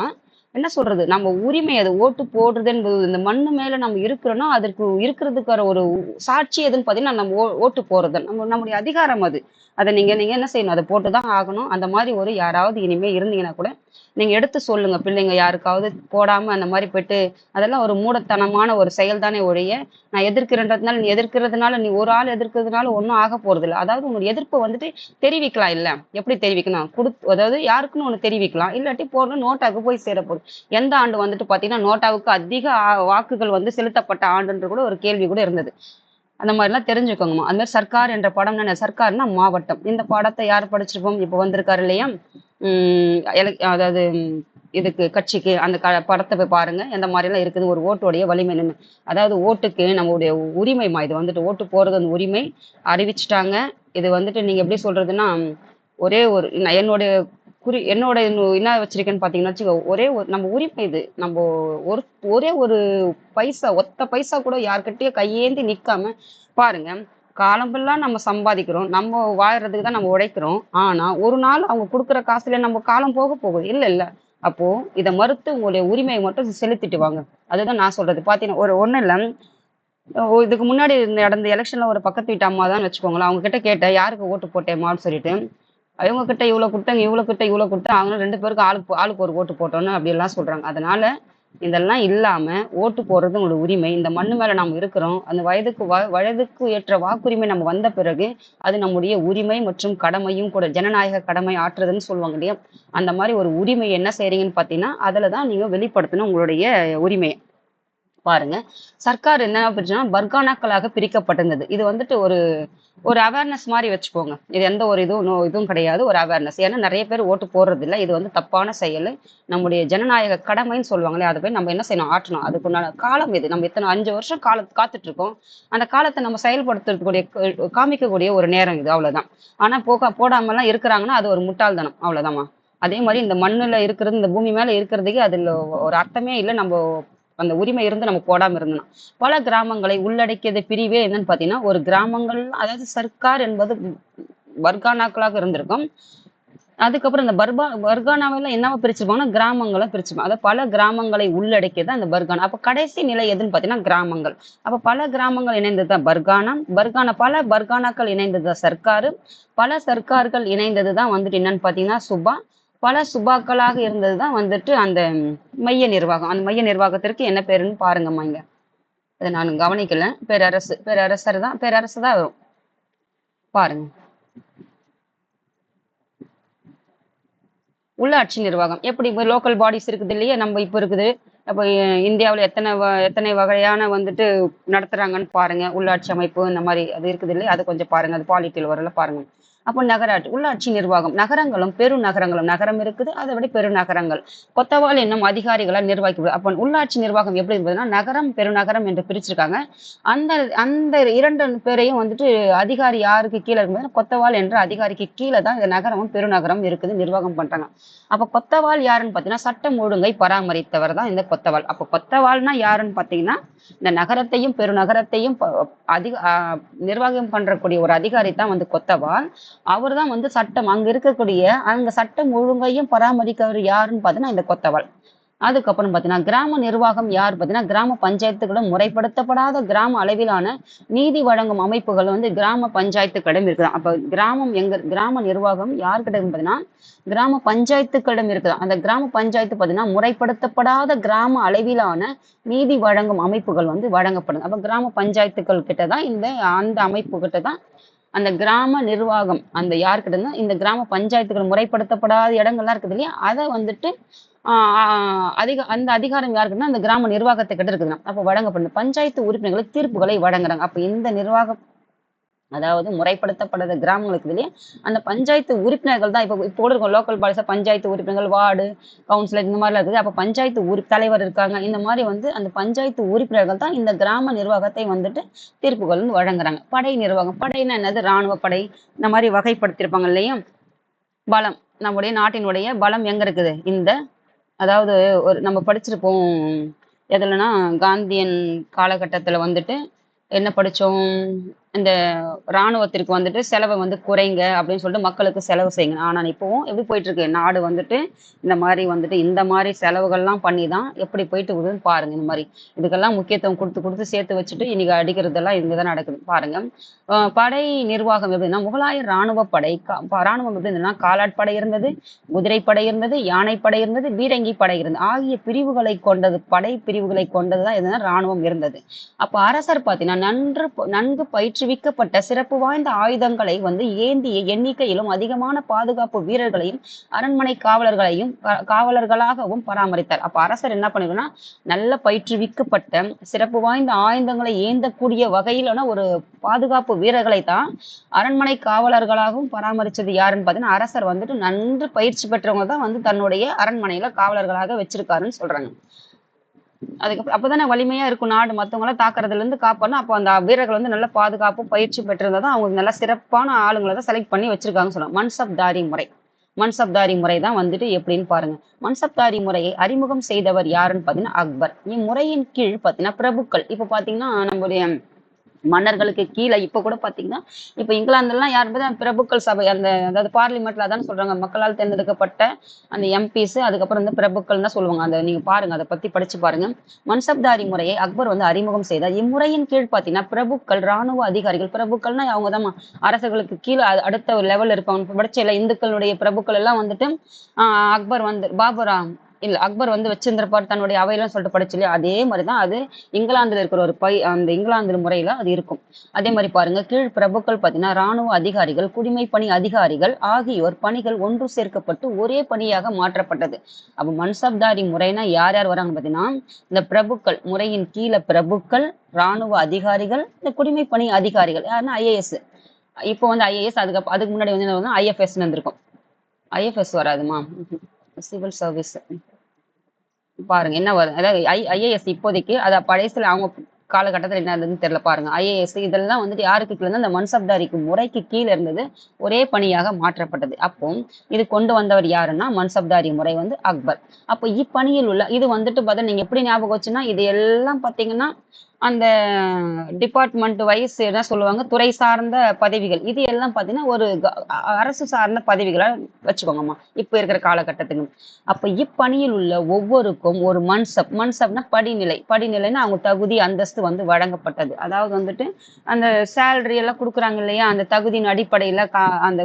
என்ன சொல்றது, நம்ம உரிமை அது ஓட்டு போடுறது என்பது இந்த மண்ணு மேல நம்ம இருக்கிறோம்னா அதற்கு இருக்கிறதுக்கான ஒரு சாட்சி எதுன்னு பார்த்தீங்கன்னா நம்ம ஓட்டு போடுறது நம்முடைய அதிகாரம் அது. அதை நீங்க நீங்க என்ன செய்யணும், அதை போட்டுதான் ஆகணும். அந்த மாதிரி ஒரு யாராவது இனிமே இருந்தீங்கன்னா கூட நீங்க எடுத்து சொல்லுங்க பிள்ளைங்க யாருக்காவது போடாம அந்த மாதிரி போயிட்டு. அதெல்லாம் ஒரு மூடத்தனமான ஒரு செயல் தானே ஒழிய, நான் எதிர்க்கிறன்றதுனால நீ எதிர்க்கிறதுனால நீ ஒரு ஆள் எதிர்க்கிறதுனால ஒன்றும் ஆக போறது இல்லை. அதாவது உங்களுடைய எதிர்ப்பை வந்துட்டு தெரிவிக்கலாம். இல்ல எப்படி தெரிவிக்கணும், அதாவது யாருக்குன்னு ஒண்ணு தெரிவிக்கலாம். இல்லாட்டி போடணும் நோட்டாவுக்கு போய் சேர போகுது. எந்த ஆண்டு வந்துட்டு பாத்தீங்கன்னா நோட்டாவுக்கு அதிக வாக்குகள் வந்து செலுத்தப்பட்ட ஆண்டுன்ற கூட ஒரு கேள்வி கூட இருந்தது. அந்த மாதிரிலாம் தெரிஞ்சுக்கோங்கம்மா. அது மாதிரி சர்க்கார் என்ற படம் என்ன, சர்க்கார்னா மாவட்டம். இந்த படத்தை யார் படிச்சிருப்போம், இப்போ வந்திருக்காரு இல்லையா அதாவது இதுக்கு கட்சிக்கு அந்த படத்தை போய் பாருங்க எந்த மாதிரி எல்லாம் இருக்குது ஒரு ஓட்டுடைய வலிமை நின்று. அதாவது ஓட்டுக்கு நம்மளுடைய உரிமைமா. இது வந்துட்டு ஓட்டு போறது அந்த உரிமை அறிவிச்சுட்டாங்க. இது வந்துட்டு நீங்க எப்படி சொல்றதுன்னா ஒரே ஒரு என்னுடைய என்னோட என்ன வச்சிருக்கேன்னு பாத்தீங்கன்னா வச்சுக்கோ, ஒரே ஒரு நம்ம உரிமை இது. நம்ம ஒரு ஒரே ஒரு பைசா ஒத்த பைசா கூட யார்கிட்டயும் கையேந்தி நிக்காம பாருங்க. காலம்பெல்லாம் நம்ம சம்பாதிக்கிறோம், நம்ம வாழறதுக்கு தான் நம்ம உழைக்கிறோம். ஆனா ஒரு நாள் அவங்க கொடுக்குற காசுல நம்ம காலம் போக போகுது இல்ல இல்ல. அப்போ இதை மறுத்து உங்களுடைய உரிமையை மட்டும் செலுத்திட்டு வாங்க. அதுதான் நான் சொல்றது. பாத்தீங்கன்னா ஒண்ணு இல்ல, இதுக்கு முன்னாடி நடந்த எலெக்ஷன்ல ஒரு பக்கத்து வீட்டு அம்மா தான் வச்சுக்கோங்களேன். அவங்க கிட்ட கேட்டேன் யாருக்கு ஓட்டு போட்டேம்மான்னு சொல்லிட்டு. அவங்க கிட்ட இவ்வளவு குடுத்தாங்க, இவ்வளவு கிட்ட இவ்வளவு குடுத்தா அவங்க 2 பேருக்கும் ஆளுக்கு ஒரு ஓட்டு போட்டோன்னு அப்படி எல்லாம் சொல்றாங்க. அதனால இதெல்லாம் இல்லாம ஓட்டு போடுறது உங்களோட உரிமை. இந்த மண்ணு மேல நம்ம இருக்கிறோம். அந்த வயதுக்கு ஏற்ற வாக்குரிமை நம்ம வந்த பிறகு அது நம்முடைய உரிமை மற்றும் கடமையும் கூட. ஜனநாயக கடமை ஆற்றுறதுன்னு சொல்லுவாங்க இல்லையா, அந்த மாதிரி ஒரு உரிமை என்ன செய்றீங்கன்னு பாத்தீங்கன்னா அதுலதான் நீங்க வெளிப்படுத்தணும் உங்களுடைய உரிமையை. பாருங்க, சர்க்கார் என்ன பிரிச்சுன்னா பர்கானாக்களாக பிரிக்கப்பட்டிருந்தது. இது வந்துட்டு ஒரு ஒரு அவேர்னஸ் மாதிரி வச்சுக்கோங்க. இது எந்த ஒரு இதுவும் கிடையாது, ஒரு அவேர்னஸ். ஏன்னா நிறைய பேர் ஓட்டு போடுறது இல்லை. இது வந்து தப்பான செயல். நம்முடைய ஜனநாயக கடமைன்னு சொல்லுவாங்களே அதை போய் நம்ம என்ன செய்யணும், ஆற்றணும். அதுக்குண்டான காலம் இது. நம்ம இத்தனை 5 வருஷம் காத்துட்டு இருக்கோம். அந்த காலத்தை நம்ம செயல்படுத்துறதுக்கூடிய காமிக்கக்கூடிய ஒரு நேரம் இது, அவ்வளவுதான். ஆனா போடாம எல்லாம் இருக்கிறாங்கன்னா அது ஒரு முட்டாள்தனம், அவ்வளவுதாம்மா. அதே மாதிரி இந்த மண்ணுல இருக்கிறது, இந்த பூமி மேல இருக்கிறதுக்கு அதுல ஒரு அர்த்தமே இல்லை. நம்ம அந்த உரிமை இருந்து நம்ம போடாம இருந்தோம். பல கிராமங்களை உள்ளடக்கியது பிரிவே என்னன்னு பாத்தீங்கன்னா ஒரு கிராமங்கள், அதாவது சர்க்கார் என்பது பர்கானாக்களாக இருந்திருக்கும். அதுக்கப்புறம் இந்த பர்கானாவெல்லாம் என்னவா பிரிச்சிருப்பாங்கன்னா கிராமங்களை பிரிச்சிருப்பாங்க. அதாவது பல கிராமங்களை உள்ளடக்கியது அந்த பர்கானா. அப்ப கடைசி நிலை எதுன்னு பாத்தீங்கன்னா கிராமங்கள். அப்ப பல கிராமங்கள் இணைந்ததுதான் பர்கானா பல பர்கானாக்கள் இணைந்ததுதான் சர்க்காரு. பல சர்க்கார்கள் இணைந்ததுதான் வந்துட்டு என்னன்னு பாத்தீங்கன்னா சுபா. பல சுபாக்களாக இருந்ததுதான் வந்துட்டு அந்த மைய நிர்வாகம். அந்த மைய நிர்வாகத்திற்கு என்ன பேருன்னு பாருங்கம்மா இங்க. இதை நான் கவனிக்கல. பேரரசு தான் வரும். பாருங்க. உள்ளாட்சி நிர்வாகம் எப்படி லோக்கல் பாடிஸ் இருக்குது இல்லையா, நம்ம இப்போ இருக்குது. அப்போ இந்தியாவில் எத்தனை வகையான வந்துட்டு நடத்துறாங்கன்னு பாருங்க. உள்ளாட்சி அமைப்பு இந்த மாதிரி அது இருக்குது இல்லையா, அது கொஞ்சம் பாருங்க. அது பாலிட்டியில் வரல பாருங்க. அப்போ நகராட்சி உள்ளாட்சி நிர்வாகம். நகரங்களும் பெருநகரங்களும், நகரம் இருக்குது, அதை விட பெருநகரங்கள் கொத்தவால் என்னும் அதிகாரிகளால் நிர்வகிக்கப்படுது. அப்போ உள்ளாட்சி நிர்வாகம் எப்படி இருந்ததுன்னா நகரம் பெருநகரம் என்று பிரிச்சிருக்காங்க. அந்த அந்த 2 பேரையும் வந்துட்டு அதிகாரி யாருக்கு கீழே இருக்கும்போது கொத்தவால் என்ற அதிகாரிக்கு கீழே தான் இந்த நகரமும் பெருநகரம் இருக்குது, நிர்வாகம் பண்றாங்க. அப்ப கொத்தவால் யாருன்னு பாத்தீங்கன்னா சட்டம் ஒழுங்கை பராமரித்தவர் தான் இந்த கொத்தவால். அப்ப கொத்தவால்னா யாருன்னு பாத்தீங்கன்னா இந்த நகரத்தையும் பெருநகரத்தையும் நிர்வாகம் பண்றக்கூடிய ஒரு அதிகாரி தான் வந்து கொத்தவால். அவர் தான் வந்து சட்டம் அங்க இருக்கக்கூடிய அங்க சட்டம் ஒழுங்கையும் பராமரிக்கிறவர் யாருன்னு பாத்தீங்கன்னா இந்த கொத்தவால். அதுக்கப்புறம் பார்த்தீங்கன்னா கிராம நிர்வாகம் யார் பார்த்தீங்கன்னா கிராம பஞ்சாயத்துகளும் முறைப்படுத்தப்படாத கிராம அளவிலான நீதி வழங்கும் அமைப்புகள் வந்து கிராம பஞ்சாயத்துக்களிடம் இருக்குதான். அப்ப கிராம நிர்வாகம் யார்கிட்ட பார்த்தீங்கன்னா கிராம பஞ்சாயத்துக்களிடம் இருக்குதான். அந்த கிராம பஞ்சாயத்து பார்த்தீங்கன்னா முறைப்படுத்தப்படாத கிராம அளவிலான நீதி வழங்கும் அமைப்புகள் வந்து வழங்கப்படும். அப்ப கிராம பஞ்சாயத்துக்கள் கிட்டதான் அந்த அமைப்பு கிட்டதான் அந்த கிராம நிர்வாகம் அந்த யாருக்கிட்ட இந்த கிராம பஞ்சாயத்துகள் முறைப்படுத்தப்படாத இடங்கள்லாம் இருக்குது இல்லையா, அதை வந்துட்டு அந்த அதிகாரம் யாருக்குன்னா அந்த கிராம நிர்வாகத்தை கிட்ட இருக்குதுன்னா அப்போ வழங்கப்படுது. பஞ்சாயத்து உறுப்பினர்களுக்கு தீர்ப்புகளை வழங்குறாங்க. அப்ப இந்த நிர்வாகம் அதாவது முறைப்படுத்தப்படாத கிராமங்களுக்கு இல்லையா, அந்த பஞ்சாயத்து உறுப்பினர்கள் தான் இப்போ இருக்கும் லோக்கல் பாலிசா பஞ்சாயத்து உறுப்பினர்கள், வார்டு கவுன்சிலர் இந்த மாதிரிலாம் இருக்குது. அப்ப பஞ்சாயத்து தலைவர் இருக்காங்க. இந்த மாதிரி வந்து அந்த பஞ்சாயத்து உறுப்பினர்கள் தான் இந்த கிராம நிர்வாகத்தை வந்துட்டு தீர்ப்புகள் வந்து வழங்குறாங்க. படை நிர்வாகம். படைன்னா என்னது, இராணுவ படை இந்த மாதிரி வகைப்படுத்தியிருப்பாங்க இல்லையா. பலம், நம்முடைய நாட்டினுடைய பலம் எங்க இருக்குது, அதாவது நம்ம படிச்சிருப்போம் எதுலன்னா காந்தியன் காலகட்டத்துல வந்துட்டு என்ன படிச்சோம், இந்த இராணுவத்திற்கு வந்துட்டு செலவை வந்து குறைங்க அப்படின்னு சொல்லிட்டு மக்களுக்கு செலவு செய்யுங்க. ஆனா இப்பவும் எப்படி போயிட்டு இருக்கு நாடு வந்துட்டு இந்த மாதிரி செலவுகள்லாம் பண்ணி தான் எப்படி போயிட்டு இருக்குதுன்னு பாருங்க. இந்த மாதிரி இதுக்கெல்லாம் முக்கியத்துவம் கொடுத்து சேர்த்து வச்சுட்டு இன்னைக்கு அடிக்கிறதெல்லாம் இங்கதான் நடக்குது பாருங்க. படை நிர்வாகம் எப்படின்னா முகலாய இராணுவ படை இராணுவம் எப்படி இருந்ததுன்னா காலாட்படை இருந்தது, குதிரைப்படை இருந்தது, யானைப்படை இருந்தது, பீரங்கி படை இருந்தது ஆகிய பிரிவுகளை கொண்டது. படை பிரிவுகளை கொண்டதுதான் எதுனா இராணுவம் இருந்தது. அப்ப அரசர் பார்த்தீங்கன்னா நன்கு பயிற்றுவிக்கப்பட்ட சிறப்பு வாய்ந்த ஆயுதங்களை வந்து ஏந்திய எண்ணிக்கையிலும் அதிகமான பாதுகாப்பு வீரர்களையும் அரண்மனை காவலர்களாகவும் பராமரித்தார். அப்ப அரசர் என்ன பண்ணிருக்கா, நல்ல பயிற்றுவிக்கப்பட்ட சிறப்பு வாய்ந்த ஆயுதங்களை ஏந்தக்கூடிய வகையிலான ஒரு பாதுகாப்பு வீரர்களை தான் அரண்மனை காவலர்களாகவும் பராமரிச்சது யாருன்னு பார்த்தீங்கன்னா அரசர் வந்துட்டு நன்கு பயிற்சி பெற்றவங்க தான் வந்து தன்னுடைய அரண்மனையில காவலர்களாக வச்சிருக்காருன்னு சொல்றாங்க. அதுக்கப்புறம் அப்பதானே வலிமையா இருக்கும் நாடு, மத்தவங்களாம் தாக்குறதுல இருந்து காப்பாடணும். அப்போ அந்த வீரர்கள் வந்து நல்ல பாதுகாப்பு பயிற்சி பெற்றிருந்தா தான் அவங்க நல்ல சிறப்பான ஆளுங்களை தான் செலக்ட் பண்ணி வச்சிருக்காங்கன்னு சொல்லலாம். மன்சப்தாரி முறை தான் வந்துட்டு எப்படின்னு பாருங்க. மன்சப்தாரி முறையை அறிமுகம் செய்தவர் யாருன்னு பாத்தீங்கன்னா அக்பர். இம்முறையின் கீழ் பாத்தீங்கன்னா பிரபுக்கள், இப்ப பாத்தீங்கன்னா நம்முடைய மன்னர்களுக்கு கீழே இப்ப கூட பாத்தீங்கன்னா இப்ப இங்கிலாந்துலாம் யார் பிரபுக்கள் சபை, அதாவது பார்லிமெண்ட்ல அதான் சொல்றாங்க, மக்களால் தேர்ந்தெடுக்கப்பட்ட அந்த எம்பிஸ், அதுக்கப்புறம் வந்து பிரபுக்கள் தான் சொல்லுவாங்க. அந்த நீங்க பாருங்க, அதை பத்தி படிச்சு பாருங்க. மன்சப்தாரி முறையை அக்பர் வந்து அறிமுகம் செய்தார். இம்முறையின் கீழ் பாத்தீங்கன்னா பிரபுக்கள், இராணுவ அதிகாரிகள், பிரபுக்கள்னா அவங்கதான் அரசர்களுக்கு கீழே அடுத்த ஒரு லெவல் இருப்பாங்க. படிச்ச இந்துக்களுடைய பிரபுக்கள் எல்லாம் வந்துட்டு அக்பர் வந்து அக்பர் வந்து வச்சிருந்திருப்பார் தன்னுடைய அவையெல்லாம் சொல்லிட்டு படிச்சு இல்லையா, அதே மாதிரிதான் அது இங்கிலாந்துல இருக்கிற ஒரு அந்த இங்கிலாந்து முறையில அது இருக்கும். அதே மாதிரி பாருங்க, கீழ் பிரபுக்கள் பாத்தீங்கன்னா இராணுவ அதிகாரிகள், குடிமை பணி அதிகாரிகள் ஆகியோர் பணிகள் ஒன்று சேர்க்கப்பட்டு ஒரே பணியாக மாற்றப்பட்டது. அப்ப மன்சப்தாரி முறைனா யார் யார் வராங்க பாத்தீங்கன்னா இந்த பிரபுக்கள் முறையின் கீழே பிரபுக்கள், இராணுவ அதிகாரிகள், இந்த குடிமை பணி அதிகாரிகள் யாருன்னா ஐஏஎஸ். இப்போ வந்து ஐஏஎஸ் அதுக்கு முன்னாடி வந்து ஐஎஃப்எஸ் இருந்திருக்கும். ஐஎஃப்எஸ் வராதுமா, சிவில் சர்வீஸ். பாருங்க என்ன வரும், அதாவது ஐஏஎஸ் இப்போதைக்கு அதை படைசில அவங்க காலகட்டத்தில் என்ன இருந்ததுன்னு தெரியல. பாருங்க ஐஏஎஸ் இதெல்லாம் வந்துட்டு யாருக்கு கீழே இந்த மன்சப்தாரிக்கு முறைக்கு கீழே இருந்தது, ஒரே பணியாக மாற்றப்பட்டது. அப்போ இது கொண்டு வந்தவர் யாருன்னா மன்சப்தாரி முறை வந்து அக்பர். அப்போ இப்பணியில் உள்ள இது வந்துட்டு பார்த்தா நீங்க எப்படி ஞாபகம் வச்சுன்னா இது எல்லாம் பார்த்தீங்கன்னா அந்த டிபார்ட்மெண்ட் வைஸ் என்ன சொல்லுவாங்க, துறை சார்ந்த பதவிகள். இது எல்லாம் பார்த்தீங்கன்னா, ஒரு அரசு சார்ந்த பதவிகளா வச்சுக்கோங்கம்மா. இப்ப இருக்கிற காலகட்டத்துக்கு. அப்ப இப்பணியில் உள்ள ஒவ்வொருக்கும் ஒரு மன்சப். மன்சப்னா படிநிலை. படிநிலைன்னா அவங்க தகுதி, அந்தஸ்து வந்து வழங்கப்பட்டது. அதாவது வந்துட்டு, அந்த சேலரி எல்லாம் குடுக்குறாங்க இல்லையா? அந்த தகுதியின் அடிப்படையில அந்த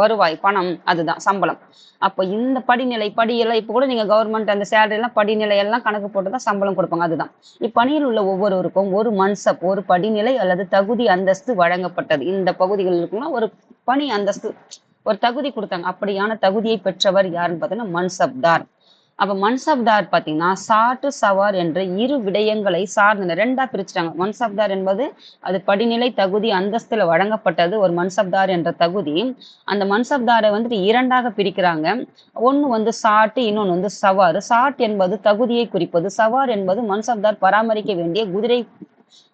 வருவாய், பணம் அதுதான் சம்பளம். அப்ப இந்த படிநிலை, படியெல்லாம் இப்ப கூட நீங்க கவர்மெண்ட் அந்த சேலரி எல்லாம் படிநிலை எல்லாம் கணக்கு போட்டு தான் சம்பளம் குடுப்பாங்க. அதுதான். இப்பணியில் உள்ள ஒவ்வொருவருக்கும் ஒரு மன்சப், ஒரு படிநிலை அல்லது தகுதி அந்தஸ்து வழங்கப்பட்டது. இந்த பகுதிகளுக்குலாம் ஒரு பணி அந்தஸ்து, ஒரு தகுதி கொடுத்தாங்க. அப்படியான தகுதியை பெற்றவர் யாருன்னு பார்த்தீங்கன்னா மன்சப்தார். அப்ப மன்சப்தார் பார்த்தீங்கன்னா சாட்டு சவார் என்ற இரு விடயங்களை சார்ந்த ரெண்டா பிரிச்சுட்டாங்க. மன்சப்தார் என்பது அது படிநிலை தகுதி அந்தஸ்துல வழங்கப்பட்டது ஒரு மன்சப்தார் என்ற தகுதி. அந்த மன்சப்தாரை வந்துட்டு இரண்டாக பிரிக்கிறாங்க. ஒண்ணு வந்து சாட்டு, இன்னொன்னு வந்து சவார். சாட் என்பது தகுதியை குறிப்பது, சவார் என்பது மன்சப்தார் பராமரிக்க வேண்டிய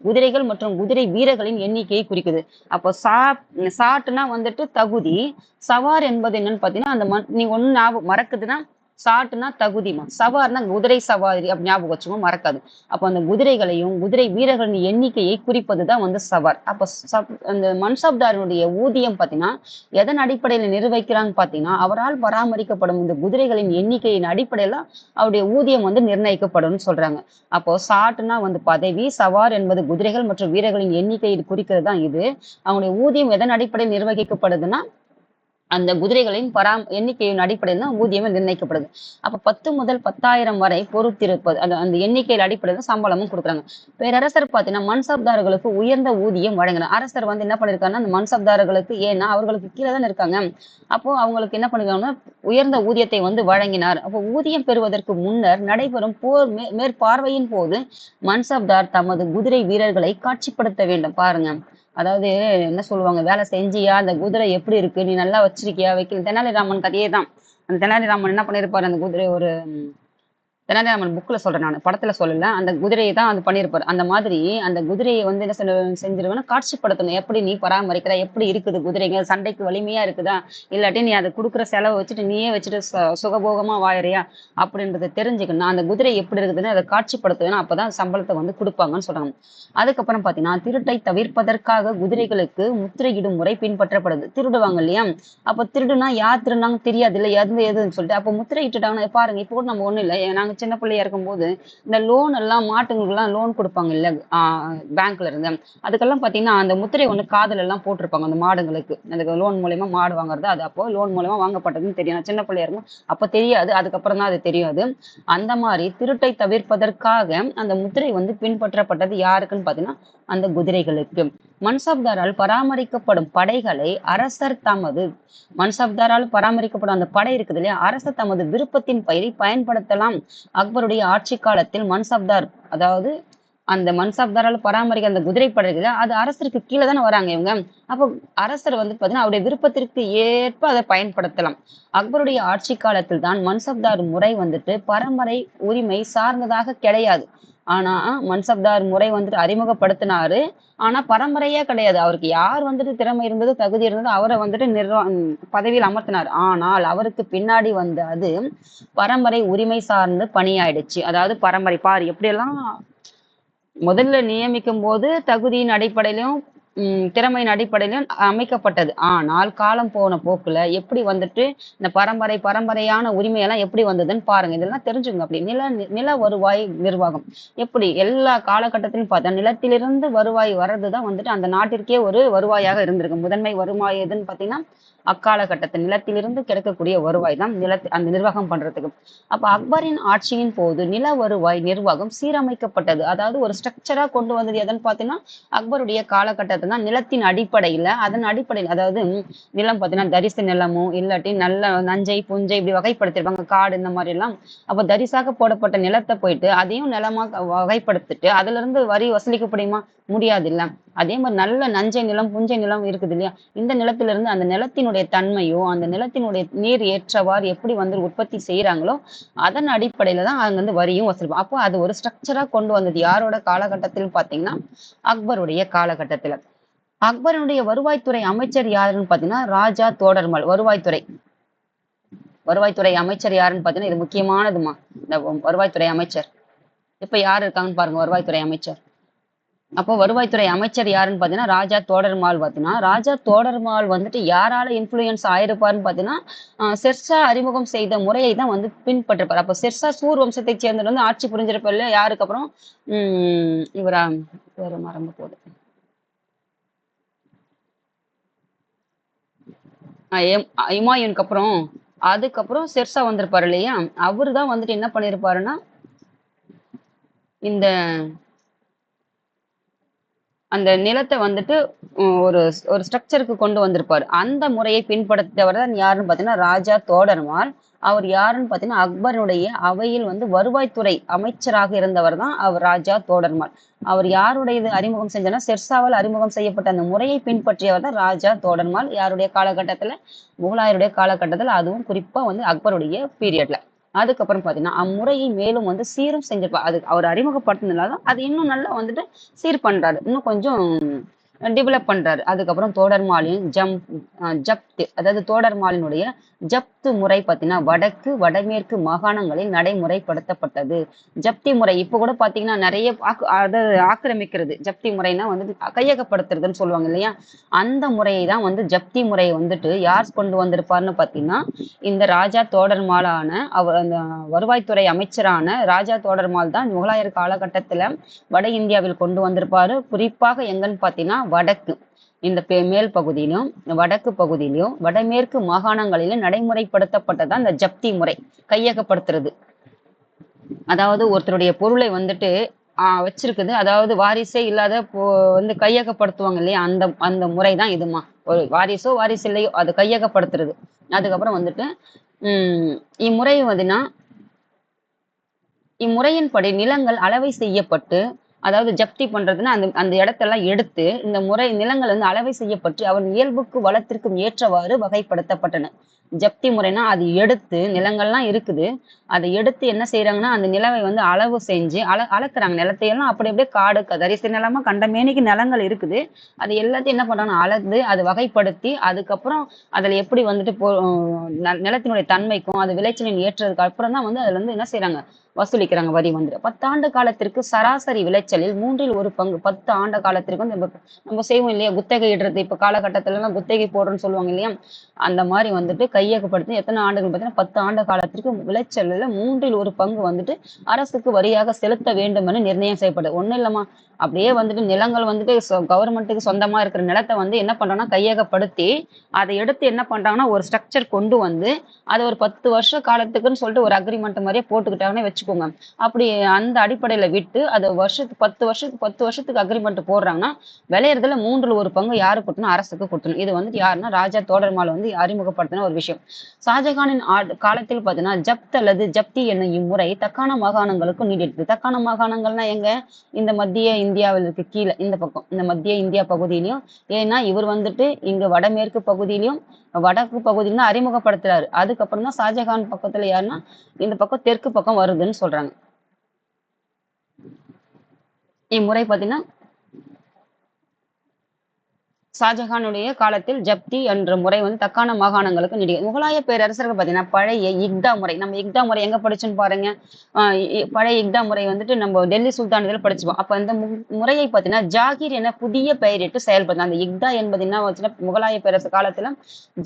குதிரைகள் மற்றும் குதிரை வீரர்களின் எண்ணிக்கையை குறிக்குது. அப்போ சாட்டுனா வந்துட்டு தகுதி, சவார் என்பது என்னன்னு பாத்தீங்கன்னா அந்த நீ ஒண்ணு ஞாபகம் மறக்குதுன்னா, சாட்டுனா தகுதிமா, சவார்னா குதிரை சவாரி அப்படி ஞாபகம் வச்சுக்கோங்க, மறக்காது. அப்போ அந்த குதிரைகளையும் குதிரை வீரர்களின் எண்ணிக்கையை குறிப்பதுதான் வந்து சவார். அப்ப அந்த மன்சப்தாரினுடைய ஊதியம் பாத்தீங்கன்னா எதன் அடிப்படையில நிர்வகிக்கிறாங்க பாத்தீங்கன்னா, அவரால் பராமரிக்கப்படும் இந்த குதிரைகளின் எண்ணிக்கையின் அடிப்படையில அவருடைய ஊதியம் வந்து நிர்ணயிக்கப்படும் சொல்றாங்க. அப்போ சாட்டுனா வந்து பதவி, சவார் என்பது குதிரைகள் மற்றும் வீரர்களின் எண்ணிக்கையை குறிக்கிறது தான் இது. அவங்களுடைய ஊதியம் எதன் அடிப்படையில் நிர்வகிக்கப்படுதுன்னா அந்த குதிரைகளின் எண்ணிக்கையின் அடிப்படையில் தான் ஊதியமே நிர்ணயிக்கப்படுது. அப்ப 10 முதல் 10,000 வரை பொறுத்திருப்பது அந்த எண்ணிக்கையில் அடிப்படையில் சம்பளமும் கொடுக்குறாங்க. பேரரசர் பார்த்தீங்கன்னா மன்சப்தார்களுக்கு உயர்ந்த ஊதியம் வழங்கினார். அரசர் வந்து என்ன பண்ணிருக்காருன்னா அந்த மன்சப்தார்களுக்கு, ஏன்னா அவர்களுக்கு கீழே தானே இருக்காங்க, அப்போ அவங்களுக்கு என்ன பண்ணிருக்காங்கன்னா உயர்ந்த ஊதியத்தை வந்து வழங்கினார். அப்போ ஊதியம் பெறுவதற்கு முன்னர் நடைபெறும் போர் மேற்பார்வையின் போது மன்சப்தார் தமது குதிரை வீரர்களை காட்சிப்படுத்த வேண்டும். பாருங்க, அதாவது என்ன சொல்லுவாங்க, வேலை செஞ்சியா, அந்த குதிரை எப்படி இருக்கு, நீ நல்லா வச்சிருக்கியா, வைக்கல. தெனாலிராமன் கதையே தான். அந்த தெனாலிராமன் என்ன பண்ணிருப்பாரு, அந்த குதிரை ஒரு தெனாலிராமன் புக்ல சொல்றேன் நானு, படத்துல சொல்லல. அந்த குதிரையை தான் அது பண்ணியிருப்பாரு. அந்த மாதிரி அந்த குதிரையை வந்து என்ன செஞ்சிருவேன்னா காட்சிப்படுத்தணும். எப்படி நீ பராமரிக்கிற, எப்படி இருக்குது குதிரைங்க, சண்டைக்கு வலிமையா இருக்குதா, இல்லாட்டி நீ அதை கொடுக்குற செலவை வச்சுட்டு நீயே வச்சுட்டு சுகபோகமா வாழறியா அப்படின்றத தெரிஞ்சுக்கணும். அந்த குதிரை எப்படி இருக்குதுன்னு அதை காட்சிப்படுத்தணும். அப்பதான் சம்பளத்தை வந்து கொடுப்பாங்கன்னு சொல்றாங்க. அதுக்கப்புறம் பாத்தீங்கன்னா திருட்டை தவிர்ப்பதற்காக குதிரைகளுக்கு முத்திரையிடும் முறை பின்பற்றப்படுது. திருடுவாங்க இல்லையா, அப்ப திருடுனா யார் திருடுனாங்க தெரியாது இல்ல, எதுன்னு சொல்லிட்டு அப்ப முத்திரை இட்டுட்டாங்கன்னா பாருங்க. இப்போ கூட நம்ம ஒண்ணும் இல்லை, நாங்க சின்ன பிள்ளையா இருக்கும்போது இந்த லோன் எல்லாம் மாட்டுங்களுக்கு எல்லாம் லோன் கொடுப்பாங்க இல்ல, பேங்க்ல இருந்து. அதுக்கெல்லாம் பாத்தீங்கன்னா அந்த முத்திரை ஒண்ணு காதுல எல்லாம் போட்டிருப்பாங்க அந்த மாடுங்களுக்கு. அந்த லோன் மூலியமா மாடு வாங்குறது, அது அப்போ லோன் மூலியமா வாங்கப்பட்டதுன்னு தெரியும். நான் சின்ன பிள்ளையா இருக்கும் அப்ப தெரியாது, அதுக்கப்புறம் தான் அது தெரியாது. அந்த மாதிரி திருட்டை தவிர்ப்பதற்காக அந்த முத்திரை வந்து பின்பற்றப்பட்டது யாருக்குன்னு பாத்தீங்கன்னா அந்த குதிரைகளுக்கு. மன்சப்தாரால் பராமரிக்கப்படும் படைகளை அரசர் தமது மன்சப்தாரால் பராமரிக்கப்படும் அந்த படை இருக்குது இல்லையா, அரசர் தமது விருப்பத்தின் பயிரை பயன்படுத்தலாம். அக்பருடைய ஆட்சி காலத்தில் மன்சப்தார், அதாவது அந்த மன்சப்தாரால் பராமரிக்க அந்த குதிரை படை இருக்குது, அது அரசருக்கு கீழே தானே வராங்க இவங்க. அப்போ அரசர் வந்து பாத்தீங்கன்னா அவருடைய விருப்பத்திற்கு ஏற்ப அதை பயன்படுத்தலாம். அக்பருடைய ஆட்சி காலத்தில் தான் மன்சப்தார் முறை வந்துட்டு பரம்பரை உரிமை சார்ந்ததாக கிடையாது. ஆனா மன்சப்தார் முறை வந்துட்டு அறிமுகப்படுத்தினாரு. ஆனா பரம்பரையே கிடையாது. அவருக்கு யார் வந்துட்டு திறமை இருந்தது, தகுதி இருந்தது, அவரை வந்துட்டு பதவியில் அமர்த்தினார். ஆனால் அவருக்கு பின்னாடி வந்த அது பரம்பரை உரிமை சார்ந்து பணியாயிடுச்சு. அதாவது பரம்பரை பாரு எப்படியெல்லாம் முதல்ல நியமிக்கும் போது தகுதியின் அடிப்படையிலும் திறமையின் அடிப்படையிலும் அமைக்கப்பட்டது. ஆனால் காலம் போன போக்குல எப்படி வந்துட்டு இந்த பரம்பரையான உரிமையெல்லாம் எப்படி வந்ததுன்னு பாருங்க. இதெல்லாம் தெரிஞ்சுக்கோங்க. அப்படி நில வருவாய் நிர்வாகம் எப்படி எல்லா காலகட்டத்திலும் பார்த்தா நிலத்திலிருந்து வருவாய் வர்றதுதான் வந்துட்டு அந்த நாட்டிற்கே ஒரு வருவாயாக இருந்திருக்கு. முதன்மை வருவாய் எதுன்னு பாத்தீங்கன்னா அக்காலகட்டத்தில் நிலத்திலிருந்து கிடைக்கக்கூடிய வருவாய் தான் அந்த நிர்வாகம் பண்றதுக்கு. அப்ப அக்பரின் ஆட்சியின் போது நில வருவாய் நிர்வாகம் சீரமைக்கப்பட்டது. அதாவது ஒரு ஸ்ட்ரக்சரா கொண்டு வந்தது எதுன்னு பாத்தீங்கன்னா அக்பருடைய காலகட்டத்தில் தான். நிலத்தின் அடிப்படையில, அதன் அடிப்படையில், அதாவது நிலம் பாத்தீங்கன்னா தரிசு நிலமும் இல்லாட்டி நல்ல நஞ்சை புஞ்சை இப்படி வகைப்படுத்திருப்பாங்க, காடு இந்த மாதிரி எல்லாம். அப்ப தரிசாக போடப்பட்ட நிலத்தை போயிட்டு அதையும் நிலமா வகைப்படுத்திட்டு அதுல இருந்து வரி வசூலிக்க முடியாது இல்ல. அதே மாதிரி நல்ல நஞ்சை நிலம் புஞ்சை நிலம் இருக்குது இல்லையா, இந்த நிலத்திலிருந்து அந்த நிலத்தினுடைய தன்மையோ அந்த நிலத்தினுடைய நீர் ஏற்றவாறு எப்படி வந்து உற்பத்தி செய்யறாங்களோ அதன் அடிப்படையில தான் அங்க வந்து வரியும் வசூலிப்போம். அப்போ அது ஒரு ஸ்ட்ரக்சரா கொண்டு வந்தது யாரோட காலகட்டத்தில் பாத்தீங்கன்னா அக்பருடைய காலகட்டத்துல. அக்பருடைய வருவாய்த்துறை அமைச்சர் யாருன்னு பாத்தீங்கன்னா ராஜா தோடர்மல். வருவாய்த்துறை அமைச்சர் யாருன்னு பாத்தீங்கன்னா இது முக்கியமானதுமா, இந்த வருவாய்த்துறை அமைச்சர். இப்ப யாரு இருக்காங்கன்னு பாருங்க வருவாய்த்துறை அமைச்சர். அப்போ வருவாய்த்துறை அமைச்சர் யாருன்னு பார்த்தீங்கன்னா ராஜா தோடர்மால். பார்த்தீங்கன்னா ராஜா தோடர்மால் வந்துட்டு யாரால இன்ஃப்ளூயன்ஸ் ஆயிருப்பாருன்னு பார்த்தீங்கன்னா ஷெர்ஷா அறிமுகம் செய்த முறையை தான் வந்து பின்பற்றிருப்பார். அப்போ ஷெர்ஷா சூர் வம்சத்தைச் சேர்ந்தவர் வந்து ஆட்சி புரிஞ்சிருப்பார். யாருக்கு அப்புறம் இவரா பேரு மறந்து போகுது. இமாயுனுக்கு அப்புறம் அதுக்கப்புறம் ஷெர்ஷா வந்திருப்பாரு இல்லையா, அவரு தான் வந்துட்டு என்ன பண்ணியிருப்பாருன்னா இந்த அந்த நிலத்தை வந்துட்டு ஒரு ஒரு ஸ்ட்ரக்சருக்கு கொண்டு வந்திருப்பாரு. அந்த முறையை பின்பற்றவர் தான் யாருன்னு பார்த்தீங்கன்னா ராஜா தோடர்மால். அவர் யாருன்னு பார்த்தீங்கன்னா அக்பருடைய அவையில் வந்து வருவாய்த்துறை அமைச்சராக இருந்தவர் தான் அவர் ராஜா தோடர்மால். அவர் யாருடைய இது அறிமுகம் செஞ்சனா ஷெர்ஷாவால் அறிமுகம் செய்யப்பட்ட அந்த முறையை பின்பற்றியவர் தான் ராஜா தோடர்மால். யாருடைய காலகட்டத்துல? முகலாயருடைய காலகட்டத்துல, அதுவும் குறிப்பா வந்து அக்பருடைய பீரியட்ல. அதுக்கப்புறம் பார்த்தீங்கன்னா அம்முறையை மேலும் வந்து சீரும் செஞ்சிருப்பார். அது அவர் அறிமுகப்படுத்தினால அது இன்னும் நல்லா வந்துட்டு சீர் பண்றாரு. இன்னும் கொஞ்சம் டெவலப் பண்றாரு. அதுக்கப்புறம் தோடர்மாலின் ஜப்து, அதாவது தோடர்மாலினுடைய ஜப்து முறை பார்த்தீங்கன்னா வடக்கு வடமேற்கு மாகாணங்களில் நடைமுறைப்படுத்தப்பட்டது. ஜப்தி முறை இப்ப கூட பாத்தீங்கன்னா நிறைய அதாவது ஆக்கிரமிக்கிறது. ஜப்தி முறைனா வந்து கையகப்படுத்துறதுன்னு சொல்லுவாங்க இல்லையா, அந்த முறையை தான் வந்து ஜப்தி முறையை வந்துட்டு யார் கொண்டு வந்திருப்பாருன்னு பாத்தீங்கன்னா இந்த ராஜா தோடர்மாலான அவர் அந்த வருவாய்த்துறை அமைச்சரான ராஜா தோடர்மால் தான் முகலாயர் காலகட்டத்துல வட இந்தியாவில் கொண்டு வந்திருப்பாரு. குறிப்பாக எங்கன்னு பாத்தீங்கன்னா வடக்கு, இந்த மேல் பகுதியிலும் வடக்கு பகுதியிலும் வடமேற்கு மாகாணங்களிலும் நடைமுறைப்படுத்தப்பட்டதான் இந்த ஜப்தி முறை, கையகப்படுத்துறது. அதாவது ஒருத்தருடைய பொருளை வந்துட்டு வச்சிருக்குது, அதாவது வாரிசே இல்லாத வந்து கையகப்படுத்துவாங்க இல்லையா, அந்த அந்த முறை தான் இதுமா. ஒரு வாரிசோ வாரிசு இல்லையோ அது கையகப்படுத்துறது. அதுக்கப்புறம் வந்துட்டு இம்முறை வந்துன்னா இம்முறையின்படி நிலங்கள் அளவை செய்யப்பட்டு, அதாவது ஜப்தி பண்றதுன்னா அந்த அந்த இடத்தெல்லாம் எடுத்து இந்த முறை நிலங்கள் வந்து அளவை செய்யப்பட்டு அவன் இயல்புக்கு வளத்திற்கும் ஏற்றவாறு வகைப்படுத்தப்பட்டன. ஜப்தி முறைனா அது எடுத்து நிலங்கள்லாம் இருக்குது, அதை எடுத்து என்ன செய்யறாங்கன்னா அந்த நிலவை வந்து அளவு செஞ்சு அளக்குறாங்க. நிலத்தையெல்லாம் அப்படி அப்படியே காடு தரிசு நிலமா கண்டமேனிக்கு நிலங்கள் இருக்குது, அது எல்லாத்தையும் என்ன பண்றாங்கன்னா அளந்து அதை வகைப்படுத்தி அதுக்கப்புறம் அதுல எப்படி வந்துட்டு நிலத்தினுடைய தன்மைக்கும் அது விளைச்சலின் ஏற்றதுக்கு அப்புறம் தான் வந்து அதுல இருந்து என்ன செய்யறாங்க வசூலிக்கிறாங்க வரி வந்து. 10 ஆண்டு காலத்திற்கு சராசரி விளைச்சலில் 1/3 10 ஆண்டு காலத்திற்கு வந்து நம்ம செய்வோம் இல்லையா குத்தகை இடுறது. இப்ப காலகட்டத்துல எல்லாம் குத்தகை போடுறோம்னு சொல்லுவாங்க இல்லையா, அந்த மாதிரி வந்துட்டு கையகப்படுத்தி எத்தனை ஆண்டுகள் பார்த்தீங்கன்னா 10 ஆண்டு காலத்திற்கு விளைச்சல்ல 1/3 வந்துட்டு அரசுக்கு வரியாக செலுத்த வேண்டும் என நிர்ணயம் செய்யப்படுது. ஒண்ணும் இல்லம்மா, அப்படியே வந்துட்டு நிலங்கள் வந்துட்டு கவர்மெண்ட்டுக்கு சொந்தமா இருக்கிற நிலத்தை வந்து என்ன பண்றாங்கன்னா கையகப்படுத்தி அதை எடுத்து என்ன பண்றாங்கன்னா ஒரு ஸ்ட்ரக்சர் கொண்டு வந்து அதை ஒரு 10 வருஷ காலத்துக்குன்னு சொல்லிட்டு ஒரு அக்ரிமெண்ட் மாதிரியே போட்டுக்கிட்டாங்கன்னு வச்சுக்கோங்க. அப்படி அந்த அடிப்படையில விட்டு அதை வருஷத்துக்கு 10 வருஷத்துக்கு அக்ரிமெண்ட் போடுறாங்கன்னா விளையிறதுல 1/3 யாரு கொடுத்தணும்? அரசுக்கு கொடுத்தணும். இது வந்துட்டு யாருன்னா ராஜா தோடர்மால் வந்து அறிமுகப்படுத்தின ஒரு விஷயம். ஷாஜகானின் காலத்தில் பார்த்தீங்கன்னா ஜப்த் அல்லது ஜப்தி என்னும் இம்முறை தக்கான மாகாணங்களுக்கும் நீடித்தது. தக்கான மாகாணங்கள்னா எங்க? இந்த மத்திய இந்தியாவில் இருக்கு கீழே இந்த பக்கம், இந்த மத்திய இந்தியா பகுதியிலையும். ஏன்னா இவர் வந்துட்டு இங்க வடமேற்கு பகுதியிலையும் வடக்கு பகுதியிலும் அறிமுகப்படுத்துறாரு. அதுக்கப்புறம் தான் ஷாஜகான் பக்கத்துல யாருன்னா இந்த பக்கம் தெற்கு பக்கம் வருதுன்னு சொல்றாங்க. இம்முறை பார்த்தீங்கன்னா ஷாஜகானுடைய காலத்தில் ஜப்தி என்ற முறை வந்து தக்கான மாகாணங்களுக்கு நீடிக்கும். முகலாய பேரரசர்கள் பார்த்தீங்கன்னா பழைய இக்தா முறை, நம்ம இக்தா முறை எங்க படிச்சுன்னு பாருங்க. பழைய இக்தா முறை வந்துட்டு நம்ம டெல்லி சுல்தான் இதில் படிச்சுப்போம். அப்ப அந்த முறையை பார்த்தீங்கன்னா ஜாகிர் என புதிய பெயரிட்டு செயல்படுத்தின. அந்த இக்தா என்பது என்ன வச்சுன்னா முகலாய பேரரசு காலத்துல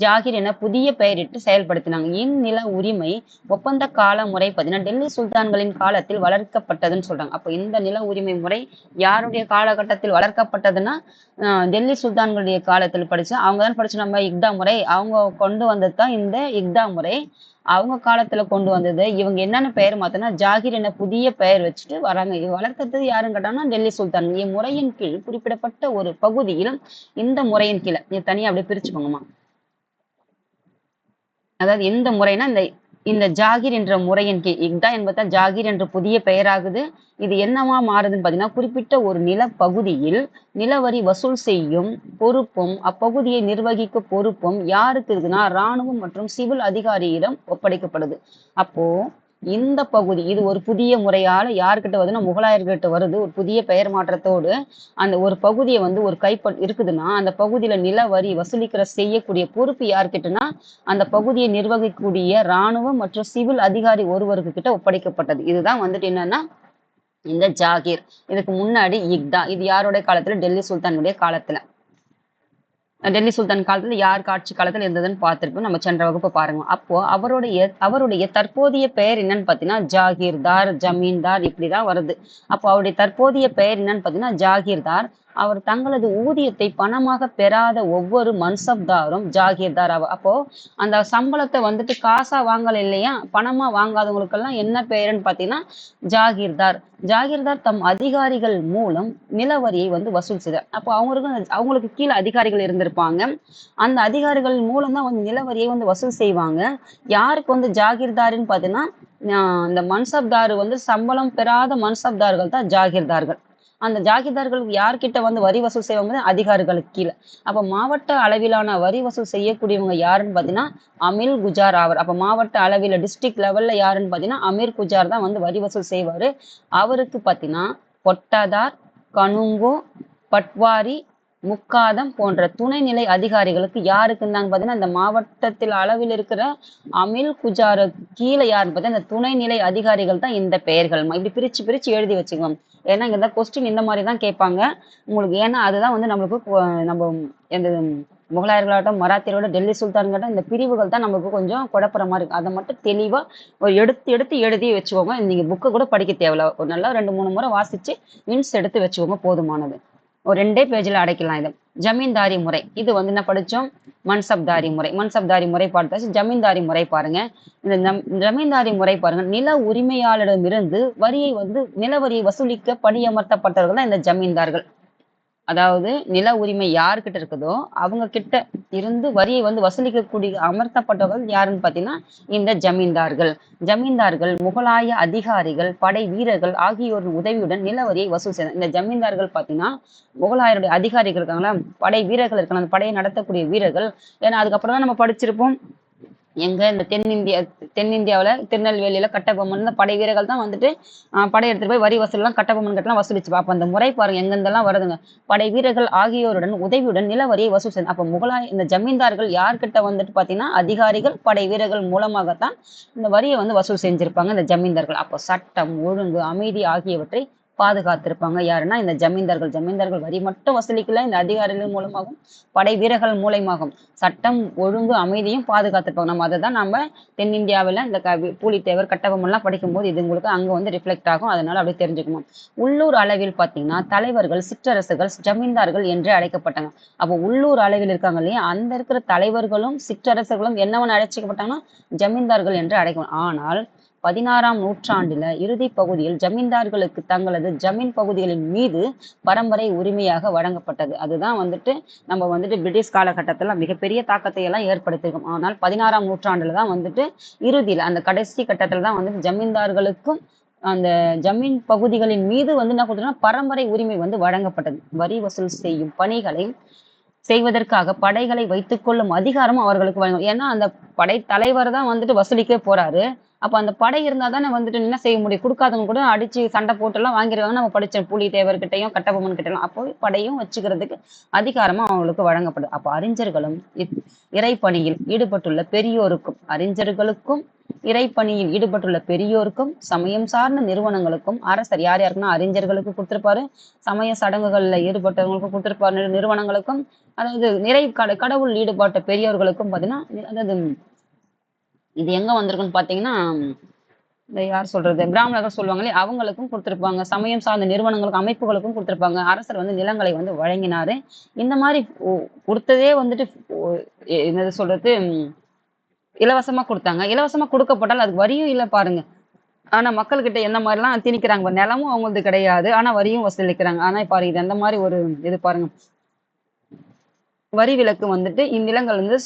ஜாகிர் என புதிய பெயரிட்டு செயல்படுத்தினாங்க. இந்நில உரிமை ஒப்பந்த கால முறை பார்த்தீங்கன்னா டெல்லி சுல்தான்களின் காலத்தில் வளர்க்கப்பட்டதுன்னு சொல்றாங்க. அப்ப இந்த நில உரிமை முறை யாருடைய காலகட்டத்தில் வளர்க்கப்பட்டதுன்னா டெல்லி சுல்தான்களுடைய காலத்தில் படிச்சு அவங்க தான் படிச்சு நம்ம இக்தா முறை அவங்க கொண்டு வந்தது தான் இந்த இக்தா முறை. அவங்க காலத்துல கொண்டு வந்தது. இவங்க என்னென்ன பெயர் மாத்தனா ஜாகிர் என புதிய பெயர் வச்சுட்டு வராங்க. வளர்த்தது யாருன்னு கேட்டாங்கன்னா டெல்லி சுல்தான். இம்முறையின் கீழ் குறிப்பிடப்பட்ட ஒரு பகுதியில் இந்த முறையின் கீழே இது தனியா அப்படியே பிரிச்சுக்கோங்கம்மா. அதாவது எந்த முறைனா இந்த இந்த ஜாகிர் என்ற முறையின் கீழ் இக்தா என்பதுதான் ஜாகிர் என்ற புதிய பெயராகுது. இது என்னவா மாறுதுன்னு பாத்தீங்கன்னா குறிப்பிட்ட ஒரு நிலப்பகுதியில் நிலவரி வசூல் செய்யும் பொறுப்பும் அப்பகுதியை நிர்வகிக்கும் பொறுப்பும் யாருக்கு இருக்குன்னா இராணுவம் மற்றும் சிவில் அதிகாரியிடம் ஒப்படைக்கப்படுது. அப்போ இந்த பகுதி இது ஒரு புதிய முறையால யாருக்கிட்ட வருதுன்னா முகலாயர்கிட்ட வருது. ஒரு புதிய பெயர் மாற்றத்தோடு அந்த ஒரு பகுதியை வந்து ஒரு இருக்குதுன்னா அந்த பகுதியில நில வரி வசூலிக்கிற செய்யக்கூடிய பொறுப்பு யாருக்கிட்டனா அந்த பகுதியை நிர்வகிக்கக்கூடிய இராணுவம் மற்றும் சிவில் அதிகாரி ஒருவருக்கு கிட்ட ஒப்படைக்கப்பட்டது. இதுதான் வந்துட்டு என்னன்னா இந்த ஜாகீர். இதுக்கு முன்னாடி இக்தா. இது யாருடைய காலத்துல? டெல்லி சுல்தானுடைய காலத்துல. டெல்லி சுல்தான் காலத்துல யாருக்கு ஆட்சி காலத்துல இருந்ததுன்னு பார்த்திருப்போம். நம்ம சென்ற வகுப்பு பாருங்க. அப்போ அவருடைய தற்போதைய பெயர் என்னன்னு பாத்தீங்கன்னா ஜாகீர்தார், ஜமீன்தார் இப்படிதான் வருது. அப்போ அவருடைய தற்போதைய பெயர் என்னன்னு பாத்தீங்கன்னா ஜாகீர்தார். அவர் தங்களது ஊதியத்தை பணமாக பெறாத ஒவ்வொரு மன்சப்தாரும் ஜாகீர்தார் ஆவார். அப்போ அந்த சம்பளத்தை வந்துட்டு காசா வாங்கல இல்லையா, பணமா வாங்காதவங்களுக்கெல்லாம் என்ன பெயருன்னு பாத்தீங்கன்னா ஜாகீர்தார். ஜாகீர்தார் தம் அதிகாரிகள் மூலம் நிலவரியை வந்து வசூல் செய்தார். அப்போ அவங்களுக்கு கீழே அதிகாரிகள் இருந்திருப்பாங்க. அந்த அதிகாரிகள் மூலம் தான் வந்து நிலவரியை வந்து வசூல் செய்வாங்க. யாருக்கு வந்து ஜாகீர்தாருன்னு பார்த்தீங்கன்னா இந்த மன்சப்தார் வந்து சம்பளம் பெறாத மன்சப்தார்கள் தான் ஜாகீர்தார்கள். அந்த ஜாகிர்தார்கள் யார்கிட்ட வந்து வரி வசூல் செய்வாங்க? அதிகாரிகளுக்கு கீழே. அப்ப மாவட்ட அளவிலான வரி வசூல் செய்யக்கூடியவங்க யாருன்னு பாத்தீங்கன்னா அமீர் குஜார் ஆவர். அப்ப மாவட்ட அளவில டிஸ்ட்ரிக்ட் லெவல்ல யாருன்னு பாத்தீங்கன்னா அமீர் குஜார் தான் வந்து வரி வசூல் செய்வாரு. அவருக்கு பாத்தீங்கன்னா பொட்டாதார், கனுங்கோ, பட்வாரி, முக்காதம் போன்ற துணைநிலை அதிகாரிகளுக்கு யாருக்கு இருந்தாங்க பாத்தீங்கன்னா இந்த மாவட்டத்தில் அளவில் இருக்கிற அமில் குஜாரு கீழே யாருன்னு பார்த்தா இந்த துணைநிலை அதிகாரிகள் தான் இந்த பெயர்கள். இப்படி பிரிச்சு பிரிச்சு எழுதி வச்சுக்கோங்க. ஏன்னா இங்க கொஸ்டின் இந்த மாதிரி தான் கேட்பாங்க உங்களுக்கு. ஏன்னா அதுதான் வந்து நம்மளுக்கு நம்ம எந்த முகலாயர்களாகட்டும், மராத்தியரோட, டெல்லி சுல்தான்கிட்ட இந்த பிரிவுகள் தான் நமக்கு கொஞ்சம் குழப்பற மாதிரி இருக்கு. அதை மட்டும் தெளிவா ஒரு எடுத்து எடுத்து எழுதி வச்சுக்கோங்க. நீங்க புக்கு கூட படிக்க தேவையில்ல. ஒரு நல்லா 2-3 முறை வாசிச்சு இன்ஸ் எடுத்து வச்சுக்கோங்க, போதுமானது. ஒரு 2 பேஜ்ல அடைக்கலாம் இதை. ஜமீன்தாரி முறை. இது வந்து என்ன படிச்சோம்? மன்சப்தாரி முறை. மன்சப்தாரி முறை பார்த்தாச்சு. ஜமீன்தாரி முறை பாருங்க. இந்த ஜமீன்தாரி முறை பாருங்க. நில உரிமையாளரிடமிருந்து நில வரியை வசூலிக்க பணியமர்த்தப்பட்டவர்கள் தான் இந்த ஜமீன்தார்கள். அதாவது நில உரிமை யாருக்கிட்ட இருக்குதோ அவங்க கிட்ட இருந்து வரியை வந்து வசூலிக்கக்கூடிய அமர்த்தப்பட்டவர்கள் யாருன்னு பாத்தீங்கன்னா இந்த ஜமீன்தார்கள். ஜமீன்தார்கள் முகலாய அதிகாரிகள், படை வீரர்கள் ஆகியோரின் உதவியுடன் நில வரியை வசூல் செய்தார். இந்த ஜமீன்தார்கள் பாத்தீங்கன்னா முகலாயருடைய அதிகாரிகள் இருக்காங்களா, படை வீரர்கள் இருக்காங்க, அந்த படையை நடத்தக்கூடிய வீரர்கள். ஏன்னா அதுக்கப்புறம் தான் நம்ம படிச்சிருப்போம் எங்க இந்த தென்னிந்தியாவுல திருநெல்வேலியில கட்டபொம்மன் இந்த படை வீரர்கள் தான் வந்துட்டு படை எடுத்துட்டு போய் வரி வசூல்லாம் கட்டபொம்மன் கிட்டலாம் வசூலிச்சு. அப்ப அந்த முறை பாருங்க எங்கெந்தெல்லாம் வருதுங்க. படை வீரர்கள் ஆகியோருடன் உதவியுடன் நில வரியை வசூல் செய்யும். அப்ப முகலாய இந்த ஜமீன்தார்கள் யார்கிட்ட வந்துட்டு பாத்தீங்கன்னா அதிகாரிகள், படை வீரர்கள் மூலமாகத்தான் இந்த வரியை வந்து வசூல் செஞ்சிருப்பாங்க இந்த ஜமீன்தார்கள். அப்போ சட்டம், ஒழுங்கு, அமைதி ஆகியவற்றை பாதுகாத்திருப்பாங்க. யாருன்னா இந்த ஜமீன்தார்கள். ஜமீன்தார்கள் வரி மட்டும் வசூலிக்கல, இந்த அதிகாரிகள் மூலமாகவும் படை வீரர்கள் மூலமாகவும் சட்டம், ஒழுங்கு, அமைதியும் பாதுகாத்திருப்பாங்க. நம்ம அதை தான் நம்ம தென்னிந்தியாவில் இந்த பூலித்தேவர், கட்டபொம்மன்லாம் படிக்கும்போது இது உங்களுக்கு அங்க வந்து ரிஃப்ளெக்ட் ஆகும். அதனால அப்படியே தெரிஞ்சுக்கணும். உள்ளூர் அளவில் பார்த்தீங்கன்னா தலைவர்கள் சிற்றரசுகள் ஜமீன்தார்கள் என்று அழைக்கப்பட்டாங்க. அப்போ உள்ளூர் அளவில் இருக்காங்க இல்லையா, அந்த இருக்கிற தலைவர்களும் சிற்றரசுகளும் என்னவென்னு அழைச்சிக்கப்பட்டாங்கன்னா ஜமீன்தார்கள் என்று அழைக்கணும். ஆனால் 16ஆம் நூற்றாண்டுல இறுதி பகுதியில் ஜமீன்தார்களுக்கு தங்களது ஜமீன் பகுதிகளின் மீது பரம்பரை உரிமையாக வழங்கப்பட்டது. அதுதான் வந்துட்டு நம்ம வந்துட்டு பிரிட்டிஷ் காலகட்டத்துல மிகப்பெரிய தாக்கத்தை எல்லாம் ஏற்படுத்தியிருக்கோம். ஆனால் 16ஆம் நூற்றாண்டுல தான் வந்துட்டு இறுதியில் அந்த கடைசி கட்டத்துல தான் வந்துட்டு ஜமீன்தார்களுக்கும் அந்த ஜமீன் பகுதிகளின் மீது வந்து என்ன கொடுத்தோம்னா பரம்பரை உரிமை வந்து வழங்கப்பட்டது. வரி வசூல் செய்யும் பணிகளை செய்வதற்காக படைகளை வைத்துக் கொள்ளும் அதிகாரம் அவர்களுக்கு வழங்கும். ஏன்னா அந்த படை தலைவர் தான் வந்துட்டு வசூலிக்க போறாரு. அப்ப அந்த படை இருந்தா தானே வந்துட்டு என்ன செய்ய முடியும்? கொடுக்காதவங்க கூட அடிச்சு சண்டை போட்டு எல்லாம் வாங்கிடுவாங்க. நம்ம படிச்ச பூலித்தேவர்கிட்டையும் கட்டபொம்மன் கிட்டையும். அப்போ படையும் வச்சுக்கிறதுக்கு அதிகாரமும் அவங்களுக்கு வழங்கப்படுது. அப்போ அறிஞர்களும் இறைப்பணியில் ஈடுபட்டுள்ள பெரியோருக்கும் இறைப்பணியில் ஈடுபட்டுள்ள பெரியோருக்கும் சமயம் சார்ந்த நிறுவனங்களுக்கும் அரசர் யார் யாருக்குன்னா அறிஞர்களுக்கு கொடுத்திருப்பாரு, சமய சடங்குகள்ல ஈடுபட்டவங்களுக்கு கொடுத்திருப்பாரு, நிறுவனங்களுக்கும், அதாவது கடவுள் ஈடுபாட்ட பெரியோர்களுக்கும் பாத்தீங்கன்னா, அதாவது இது எங்க வந்திருக்குன்னு பாத்தீங்கன்னா இந்த யார் சொல்றது பிராமணர்கள் சொல்லுவாங்களே அவங்களுக்கும் கொடுத்திருப்பாங்க, சமயம் சார்ந்த நிறுவனங்களுக்கும் அமைப்புகளுக்கும் கொடுத்திருப்பாங்க. அரசர் வந்து நிலங்களை வந்து வழங்கினாரு. இந்த மாதிரி கொடுத்ததே வந்துட்டு என்னது சொல்றது இலவசமா கொடுத்தாங்க. இலவசமா கொடுக்கப்பட்டால் அதுக்கு வரியும் இல்லை பாருங்க. ஆனா மக்கள்கிட்ட என்ன மாதிரிலாம் திணிக்கிறாங்க. நிலமும் அவங்களுக்கு கிடையாது, ஆனா வரியும் வசூலிக்கிறாங்க. ஆனா பாரு இது அந்த மாதிரி ஒரு இது பாருங்க. வரி விலக்கு வந்துட்டு இந்நிலங்கள் வந்து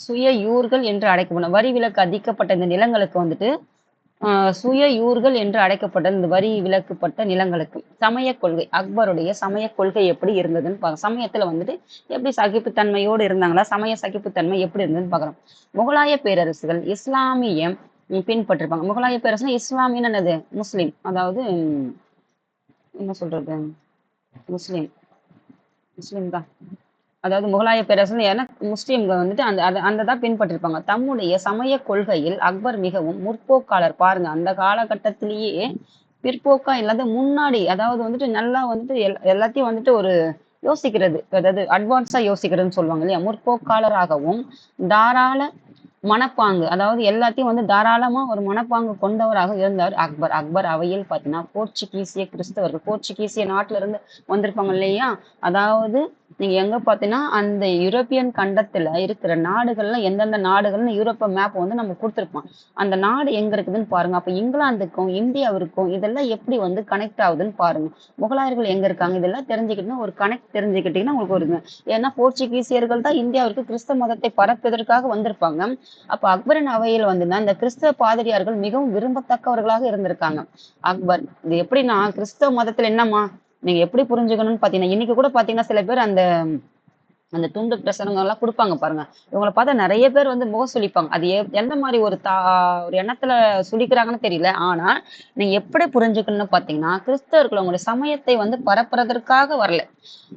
சுய யூர்கள் என்று அழைக்கப்படும். வரி விலக்கு அதிக்கப்பட்ட இந்த நிலங்களுக்கு வந்துட்டு சுய யூர்கள் என்று அழைக்கப்பட்ட இந்த வரி விலக்கப்பட்ட நிலங்களுக்கு சமய கொள்கை, அக்பருடைய சமய கொள்கை எப்படி இருந்ததுன்னு பார்க்கலாம். சமயத்துல வந்துட்டு எப்படி சகிப்புத்தன்மையோடு இருந்தாங்களா, சமய சகிப்புத்தன்மை எப்படி இருந்ததுன்னு பார்க்கலாம். முகலாய பேரரசுகள் இஸ்லாமியம் பின்பற்றிருப்பாங்க. முகலாய பேரரசு இஸ்லாமியன்னு என்னது? முஸ்லிம். அதாவது என்ன சொல்றது, முஸ்லிம் தான். அதாவது முகலாய பேரரசு ஏன்னா முஸ்லிம்கள் வந்துட்டு அந்த தான் பின்பற்றிருப்பாங்க. தம்முடைய சமய கொள்கையில் அக்பர் மிகவும் முற்போக்காளர். பாருங்க அந்த காலகட்டத்திலேயே பிற்போக்கா இல்லாத முன்னாடி, அதாவது வந்துட்டு நல்லா வந்துட்டு எல்லாத்தையும் வந்துட்டு ஒரு யோசிக்கிறது. அதாவது அட்வான்ஸா யோசிக்கிறதுன்னு சொல்லுவாங்க இல்லையா? முற்போக்காளராகவும், தாராள மனப்பாங்கு. அதாவது எல்லாத்தையும் வந்து தாராளமா ஒரு மனப்பாங்கு கொண்டவராக இருந்தார் அக்பர். அக்பர் அவையில் பார்த்தீங்கன்னா, போர்ச்சுகீசிய கிறிஸ்தவர்கள், போர்ச்சுகீசிய நாட்டுல இருந்து வந்திருப்பாங்க இல்லையா? அதாவது நீங்க எங்க பார்த்தீங்கன்னா, அந்த யூரோப்பியன் கண்டத்துல இருக்கிற நாடுகள்ல எந்தெந்த நாடுகள்னு யூரோப்ப மேப் வந்து நம்ம குடுத்துருப்பான். அந்த நாடு எங்க இருக்குதுன்னு பாருங்க. அப்ப இங்கிலாந்துக்கும், இந்தியாவிற்கும் இதெல்லாம் எப்படி வந்து கனெக்ட் ஆகுதுன்னு பாருங்க. முகலாயர்கள் எங்க இருக்காங்க? இதெல்லாம் தெரிஞ்சுக்கிட்டீங்கன்னா, ஒரு கனெக்ட் தெரிஞ்சுக்கிட்டீங்கன்னா உங்களுக்கு ஒரு ஏன்னா போர்ச்சுகீசியர்கள் தான் இந்தியாவிற்கு கிறிஸ்தவ மதத்தை பரப்புவதற்காக வந்திருப்பாங்க. அப்ப அக்பரின் அவையில் வந்துன்னா இந்த கிறிஸ்தவ பாதிரியார்கள் மிகவும் விரும்பத்தக்கவர்களாக இருந்திருக்காங்க. அக்பர் இது எப்படின்னா கிறிஸ்தவ மதத்துல என்னம்மா நீங்க எப்படி புரிஞ்சுக்கணும்னு பாத்தீங்கன்னா இன்னைக்கு கூட பாத்தீங்கன்னா சில பேர் அந்த அந்த துண்டு பிரசுரங்கள் எல்லாம் கொடுப்பாங்க பாருங்க. இவங்கள பார்த்தா நிறைய பேர் வந்து முகம் சுளிப்பாங்க. அது எந்த மாதிரி ஒரு எண்ணத்துல சுளிக்கிறாங்கன்னு தெரியல. ஆனா நீங்க எப்படி புரிஞ்சுக்கணும்னு பாத்தீங்கன்னா, கிறிஸ்தவர்கள் உங்களுடைய சமயத்தை வந்து பரப்புறதற்காக வரல.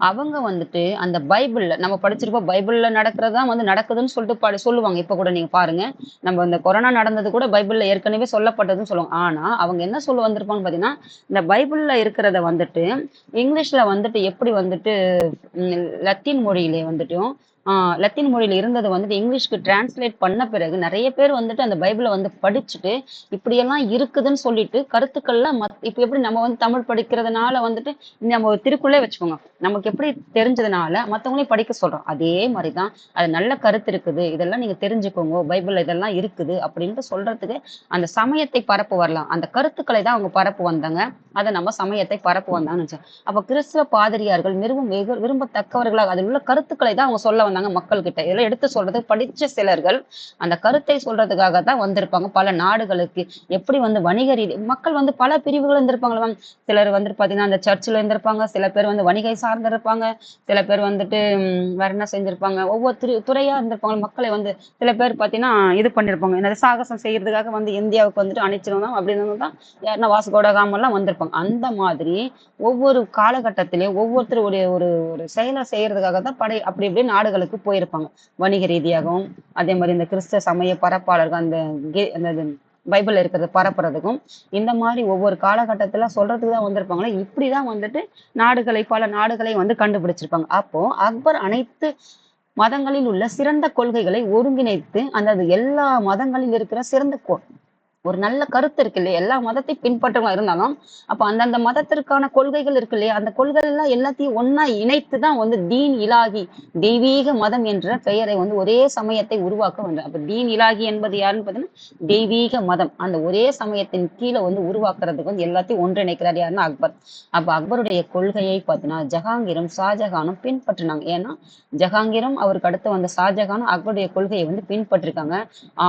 அவங்க வந்துட்டு அந்த பைபிள்ல நம்ம படிச்சிருப்போம். பைபிள்ல நடக்கிறதா வந்து நடக்குதுன்னு சொல்லிட்டு சொல்லுவாங்க. இப்ப கூட நீங்க பாருங்க. நம்ம இந்த கொரோனா நடந்தது கூட பைபிள்ல ஏற்கனவே சொல்லப்பட்டதுன்னு சொல்லுவாங்க. ஆனா அவங்க என்ன சொல்ல வந்திருப்பாங்கன்னு பாத்தீங்கன்னா, இந்த பைபிள்ல இருக்கிறத வந்துட்டு இங்கிலீஷ்ல வந்துட்டு எப்படி வந்துட்டு லத்தீன் மொழியிலே வந்துட்டும் லத்தீன் மொழியில இருந்தது வந்துட்டு இங்கிலீஷ்க்கு டிரான்ஸ்லேட் பண்ண பிறகு நிறைய பேர் வந்துட்டு அந்த பைபிளை வந்து படிச்சுட்டு இப்படியெல்லாம் இருக்குதுன்னு சொல்லிட்டு கருத்துக்கள்லாம் இப்ப எப்படி நம்ம வந்து தமிழ் படிக்கிறதுனால வந்துட்டு நம்ம ஒரு திருக்குள்ளே வச்சுக்கோங்க. நமக்கு எப்படி தெரிஞ்சதுனால மத்தவங்களையும் படிக்க சொல்றோம். அதே மாதிரிதான் அது நல்ல கருத்து இருக்குது, இதெல்லாம் நீங்க தெரிஞ்சுக்கோங்க, பைபிள்ல இதெல்லாம் இருக்குது அப்படின்ட்டு சொல்றதுக்கு அந்த சமயத்தை பரப்பு வரலாம். அந்த கருத்துக்களை தான் அவங்க பரப்பு வந்தாங்க. அதை நம்ம சமயத்தை பரப்பு வந்தாங்கன்னு நினைச்சோம். அப்ப கிறிஸ்துவ பாதிரியார்கள் விரும்பத்தக்கவர்களாக அதில் உள்ள கருத்துக்களை தான் அவங்க சொல்ல வந்தாங்க மக்கள் கிட்ட. இதெல்லாம் எடுத்து சொல்றது படிச்ச சிலர்கள் அந்த கருத்தை சொல்றதுக்காக தான் வந்திருப்பாங்க பல நாடுகளுக்கு. எப்படி வந்து வணிக ரீதி மக்கள் வந்து பல பிரிவுகள் இருந்திருப்பாங்க. சிலர் வந்துட்டு பாத்தீங்கன்னா அந்த சர்ச்சில் இருந்திருப்பாங்க, சில பேர் வந்து வணிகை சார்ந்து இருப்பாங்க, சில பேர் வந்துட்டு வேற என்ன செஞ்சிருப்பாங்க, ஒவ்வொரு துறையா இருந்திருப்பாங்க. மக்களை வந்து சில பேர் பாத்தீங்கன்னா இது பண்ணிருப்பாங்க, என்னது சாகசம் செய்யறதுக்காக வந்து இந்தியாவுக்கு வந்துட்டு அனுப்பிச்சிருந்தோம் அப்படின்னு தான் யாருன்னா வாஸ்கோட காமா எல்லாம் வந்திருப்பாங்க. அந்த மாதிரி ஒவ்வொரு காலகட்டத்திலேயும் ஒவ்வொருத்தருடைய ஒரு ஒரு செயலை செய்யறதுக்காக தான் அப்படி இப்படி நாடுகளுக்கு போயிருப்பாங்க. வணிக ரீதியாகவும் அதே மாதிரி இந்த கிறிஸ்தவ சமய பரப்பாளர்கள் அந்த பைபிள்ல இருக்கிறத பரப்புறதுக்கும் இந்த மாதிரி ஒவ்வொரு காலகட்டத்துல சொல்றதுக்கு தான் வந்திருப்பாங்களே. இப்படிதான் வந்துட்டு பல நாடுகளை வந்து கண்டுபிடிச்சிருப்பாங்க. அப்போ அக்பர் அனைத்து மதங்களில் உள்ள சிறந்த கொள்கைகளை ஒருங்கிணைத்து அந்த எல்லா மதங்களில் இருக்கிற சிறந்த ஒரு நல்ல கருத்து இருக்கு இல்லையா, எல்லா மதத்தையும் பின்பற்றவங்க இருந்தாலும் அப்ப அந்தந்த மதத்திற்கான கொள்கைகள் இருக்கு இல்லையா, அந்த கொள்கைகள் எல்லாம் எல்லாத்தையும் ஒன்னா இணைத்துதான் வந்து தீன் இலாகி தெய்வீக மதம் என்ற பெயரை வந்து ஒரே சமயத்தை உருவாக்க வந்தார். அப்ப தீன் இலாகி என்பது யாருன்னு பாத்தீங்கன்னா தெய்வீக மதம். அந்த ஒரே சமயத்தின் கீழே வந்து உருவாக்குறதுக்கு வந்து எல்லாத்தையும் ஒன்றிணைக்கிறார் யாருன்னா அக்பர். அப்ப அக்பருடைய கொள்கையை பார்த்தீங்கன்னா ஜஹாங்கீரும் ஷாஜகானும் பின்பற்றினாங்க. ஏன்னா ஜஹாங்கீரும் அவருக்கு அடுத்து வந்த ஷாஜகானும் அக்பருடைய கொள்கையை வந்து பின்பற்றிருக்காங்க.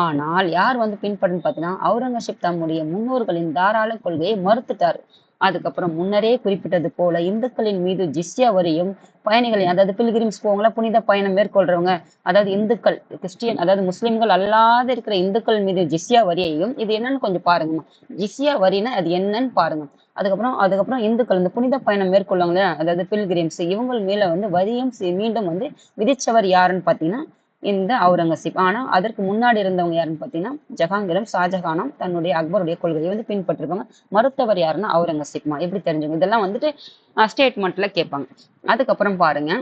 ஆனால் யார் வந்து பின்பற்றுன்னு பாத்தீங்கன்னா அவுரங்கசீப் தம்முடைய முன்னோர்களின் தாராள கொள்கையை மறுத்துட்டார். அதுக்கப்புறம் முன்னரே குறிப்பிட்டது போல இந்துக்களின் மீது ஜிஸ்யா வரியும் பயணிகளின் அதாவது பில்கிரிம்ஸ் போவங்களா புனித பயணம் மேற்கொள்றவங்க, அதாவது இந்துக்கள் கிறிஸ்டியன் அதாவது முஸ்லிம்கள் அல்லாத இருக்கிற இந்துக்கள் மீது ஜிஸ்யா வரியையும் இது என்னன்னு கொஞ்சம் பாருங்கம்மா. ஜிஸ்யா வரின்னா அது என்னன்னு பாருங்க. அதுக்கப்புறம் இந்துக்கள் இந்த புனித பயணம் மேற்கொள்வாங்க அதாவது பில்கிரிம்ஸ் இவங்க மேல வந்து வரியும் மீண்டும் வந்து விதிச்சவர் யாருன்னு பாத்தீங்கன்னா இந்த அவுரங்கசீப். ஆனா அதற்கு முன்னாடி இருந்தவங்க யாருன்னு பாத்தீங்கன்னா ஜஹாங்கீரும் ஷாஜகானும் தன்னுடைய அக்பருடைய கொள்கையை வந்து பின்பற்றிருப்பாங்க. மருத்துவர் யாருன்னா அவுரங்கசீப்மா. எப்படி தெரிஞ்சுங்க இதெல்லாம் வந்துட்டு ஸ்டேட்மெண்ட்ல கேட்பாங்க. அதுக்கப்புறம் பாருங்க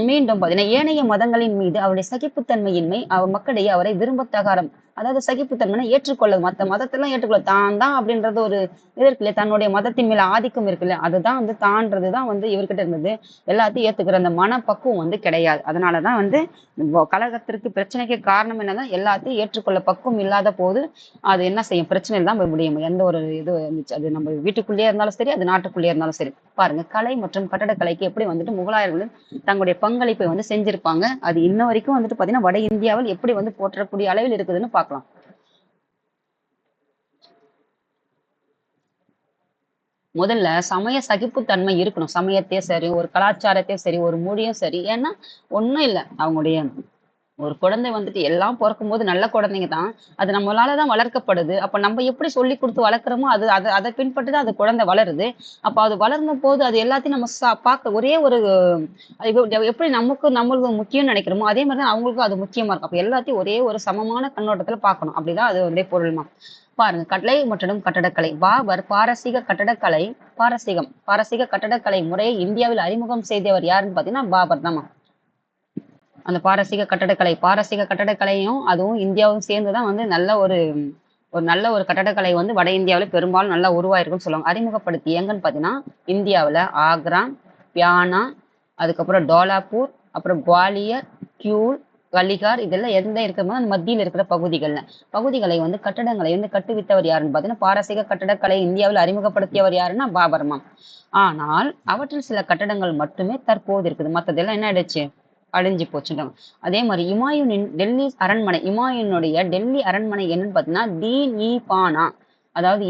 மீண்டும் பாத்தீங்கன்னா ஏனைய மதங்களின் மீது அவருடைய சகிப்புத்தன்மையின்மை மக்களிடையே அவரை விரும்பத்தகாரம், அதாவது சகிப்புத்தன்மைனா ஏற்றுக்கொள்ள மத்த மதத்தெல்லாம் ஏற்றுக்கொள்ள தான் தான் அப்படின்றது ஒரு இது இருக்குல்ல, தன்னுடைய மதத்தின் மேல ஆதிக்கம் இருக்குல்ல, அதுதான் வந்து தான்றதுதான் வந்து இவர்கிட்ட இருந்தது. எல்லாத்தையும் ஏத்துக்கிற அந்த மனப்பக்குவம் வந்து கிடையாது. அதனாலதான் வந்து கலகத்திற்கு பிரச்சனைக்கு காரணம் என்னதான் எல்லாத்தையும் ஏற்றுக்கொள்ள பக்குவம் இல்லாத போது அது என்ன செய்யும், பிரச்சனையில் தான் போய் முடியும். எந்த ஒரு இது இருந்துச்சு அது நம்ம வீட்டுக்குள்ளேயே இருந்தாலும் சரி, அது நாட்டுக்குள்ளேயே இருந்தாலும் சரி. பாருங்க கலை மற்றும் கட்டடக்கலைக்கு எப்படி வந்துட்டு முகலாயர்கள் தங்களுடைய பங்களிப்பை வந்து செஞ்சிருப்பாங்க. அது இன்ன வரைக்கும் வந்துட்டு பாத்தீங்கன்னா வட இந்தியாவில் எப்படி வந்து போற்றக்கூடிய அளவில் இருக்குதுன்னு பார்க்கலாம். முதல்ல சமய சகிப்புத்தன்மை இருக்கணும். சமயத்தையும் சரி, ஒரு கலாச்சாரத்தையும் சரி, ஒரு மொழியும் சரி. ஏன்னா ஒண்ணும் இல்லை அவங்களுடைய ஒரு குழந்தை வந்துட்டு எல்லாம் பொறக்கும்போது நல்ல குழந்தைங்க தான். அது நம்மளால தான் வளர்க்கப்படுது. அப்ப நம்ம எப்படி சொல்லிக் குடுத்து வளர்க்கிறோமோ, அது அத பின்பற்றி தான் அது குழந்தை வளருது. அப்ப அது வளரும்போது அது எல்லாத்தையும் நம்ம பார்க்க ஒரே ஒரு எப்படி நமக்கு நம்மளுக்கு முக்கியம்னு நெனைக்கிறோமோ, அதே மாரி தான் அவங்களுக்கும் அது முக்கியமா இருக்கும். அப்ப எல்லாத்தையும் ஒரே ஒரு சமமான கண்ணோட்டத்துல பார்க்கணும். அப்படிதான் அது வந்து பொருள்மா. பாருங்க, கட்டளை மற்றும் கட்டடக்கலை. பாபர் பாரசீக கட்டடக்கலை முறையை இந்தியாவில் அறிமுகம் செய்தவர் யாருன்னு பார்த்தீங்கன்னா, பாபர் தாம்மா. அந்த பாரசீக கட்டடக்கலையும் அதுவும் இந்தியாவும் சேர்ந்து தான் வந்து நல்ல ஒரு ஒரு நல்ல ஒரு கட்டடக்கலை வந்து வட இந்தியாவுல பெரும்பாலும் நல்லா உருவாயிருக்குன்னு சொல்லுவாங்க. அறிமுகப்படுத்தி எங்கன்னு பார்த்தீங்கன்னா, இந்தியாவுல ஆக்ரா, பியானா, அதுக்கப்புறம் டோலாப்பூர், அப்புறம் குவாலியர், கியூல், கலிகார் இதெல்லாம் எந்த இருக்கிறமோ அந்த மத்தியில் இருக்கிற பகுதிகளை வந்து கட்டடங்களை வந்து கட்டுவித்தவர் யாருன்னு பார்த்தீங்கன்னா, பாரசீக கட்டடக்கலை இந்தியாவில் அறிமுகப்படுத்தியவர் யாருன்னா பாபர்மா. ஆனால் அவற்றில் சில கட்டடங்கள் மட்டுமே தற்போது இருக்குது. மத்ததெல்லாம் என்ன ஆயிடுச்சு? அழிஞ்சு போச்சுட்டாங்க. அதே மாரி இமாயுனுடைய டெல்லி அரண்மனை என்னன்னு பார்த்தீங்கன்னா, தீன் இ பானா. அதாவது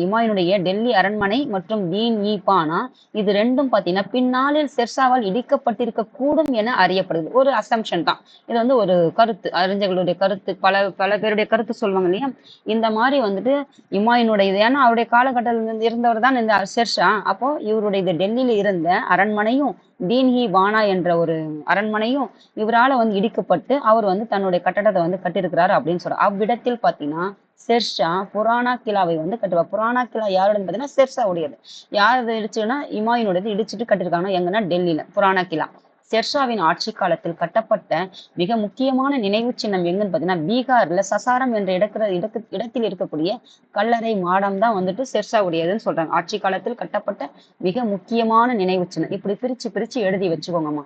இமாயுனுடைய டெல்லி அரண்மனை மற்றும் தீன் இ பானா இது 2ம் பார்த்தீங்கன்னா, பின்னாளில் ஷெர்ஷாவால் இடிக்கப்பட்டிருக்க கூடும் என அறியப்படுது. ஒரு அசம்ப்ஷன் தான். இது வந்து ஒரு கருத்து. அறிஞர்களுடைய கருத்து. பல பல பேருடைய கருத்து சொல்லுவாங்க இல்லையா? இந்த மாரி வந்துட்டு இமாயுனுடைய இது ஏன்னா அவருடைய காலகட்டத்தில் இருந்தவர் தான் இந்த ஷெர்ஷா. அப்போ இவருடைய இது டெல்லியில இருந்த அரண்மனையும், தீன்ஹி பானா என்ற ஒரு அரண்மனையும் இவரால வந்து இடிக்கப்பட்டு அவர் வந்து தன்னுடைய கட்டடத்தை வந்து கட்டியிருக்கிறாரு அப்படின்னு சொல்றாரு. அவ்விடத்தில் பார்த்தீங்கன்னா, ஷெர்ஷா புராணா கிலாவை வந்து கட்டுவார். புராணா கிலா யாருன்னு பார்த்தீங்கன்னா, ஷெர்ஷா உடையது. யார் இதை இடிச்சுன்னா இமாயுனுடையது இடிச்சிட்டு கட்டியிருக்காங்கன்னா எங்கன்னா டெல்லியில புராணா கிலா. ஷெர்ஷாவின் ஆட்சி காலத்தில் கட்டப்பட்ட மிக முக்கியமான நினைவு சின்னம் எங்கன்னு பார்த்தீங்கன்னா, பீகார்ல சசாரம் என்ற இடத்தில் இருக்கக்கூடிய கல்லறை மாடம் தான் வந்துட்டு ஷெர்ஷா உடையதுன்னு சொல்றாங்க. ஆட்சி காலத்தில் கட்டப்பட்ட மிக முக்கியமான நினைவு சின்னம். இப்படி பிரிச்சு பிரிச்சு எழுதி வச்சுக்கோங்கம்மா.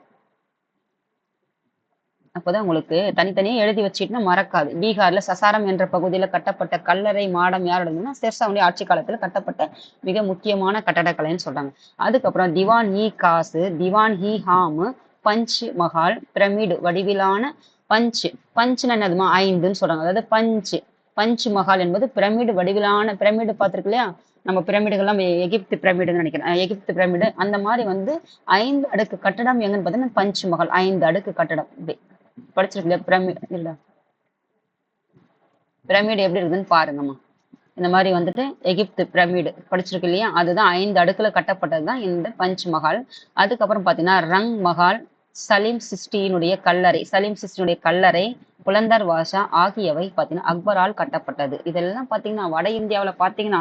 அப்பதான் உங்களுக்கு தனித்தனியா எழுதி வச்சுட்டுனா மறக்காது. பீகார்ல சசாரம் என்ற பகுதியில கட்டப்பட்ட கல்லறை மாடம் யாரோடதுன்னா ஷெர்ஷாவுடைய ஆட்சி காலத்துல கட்டப்பட்ட மிக முக்கியமான கட்டடக்கலைன்னு சொல்றாங்க. அதுக்கப்புறம் திவான் இ காசு, திவான் இ ஹாமு, பஞ்ச் மஹால், பிரமிடு வடிவிலான பஞ்ச் பஞ்ச்னா என்னதுமா 5ன்னு சொல்றாங்க. அதாவது பஞ்ச் மஹால் என்பது பிரமிடு வடிவிலான பிரமிடு பார்த்திருக்கு இல்லையா? நம்ம பிரமிடுகள்லாம் எகிப்து பிரமிடுன்னு நினைக்கிறேன். எகிப்து பிரமிடு அந்த மாதிரி வந்து 5 அடுக்கு கட்டடம் எங்கன்னு பார்த்தீங்கன்னா பஞ்ச் மஹால் 5 அடுக்கு கட்டடம். இப்படி படிச்சிருக்கீங்களா? பிரமிடு எப்படி இருக்குதுன்னு பாருங்கம்மா. இந்த மாதிரி வந்துட்டு எகிப்து பிரமிடு படிச்சிருக்கு இல்லையா? அதுதான் 5 அடுக்குல கட்டப்பட்டது தான் இந்த பஞ்ச் மஹால். அதுக்கப்புறம் பார்த்தீங்கன்னா ரங் மஹால், சலீம் சிஸ்டியினுடைய கல்லறை, புலந்தர் வாசா ஆகியவை பார்த்தீங்கன்னா அக்பரால் கட்டப்பட்டது. இதெல்லாம் பார்த்தீங்கன்னா வட இந்தியாவுல பார்த்தீங்கன்னா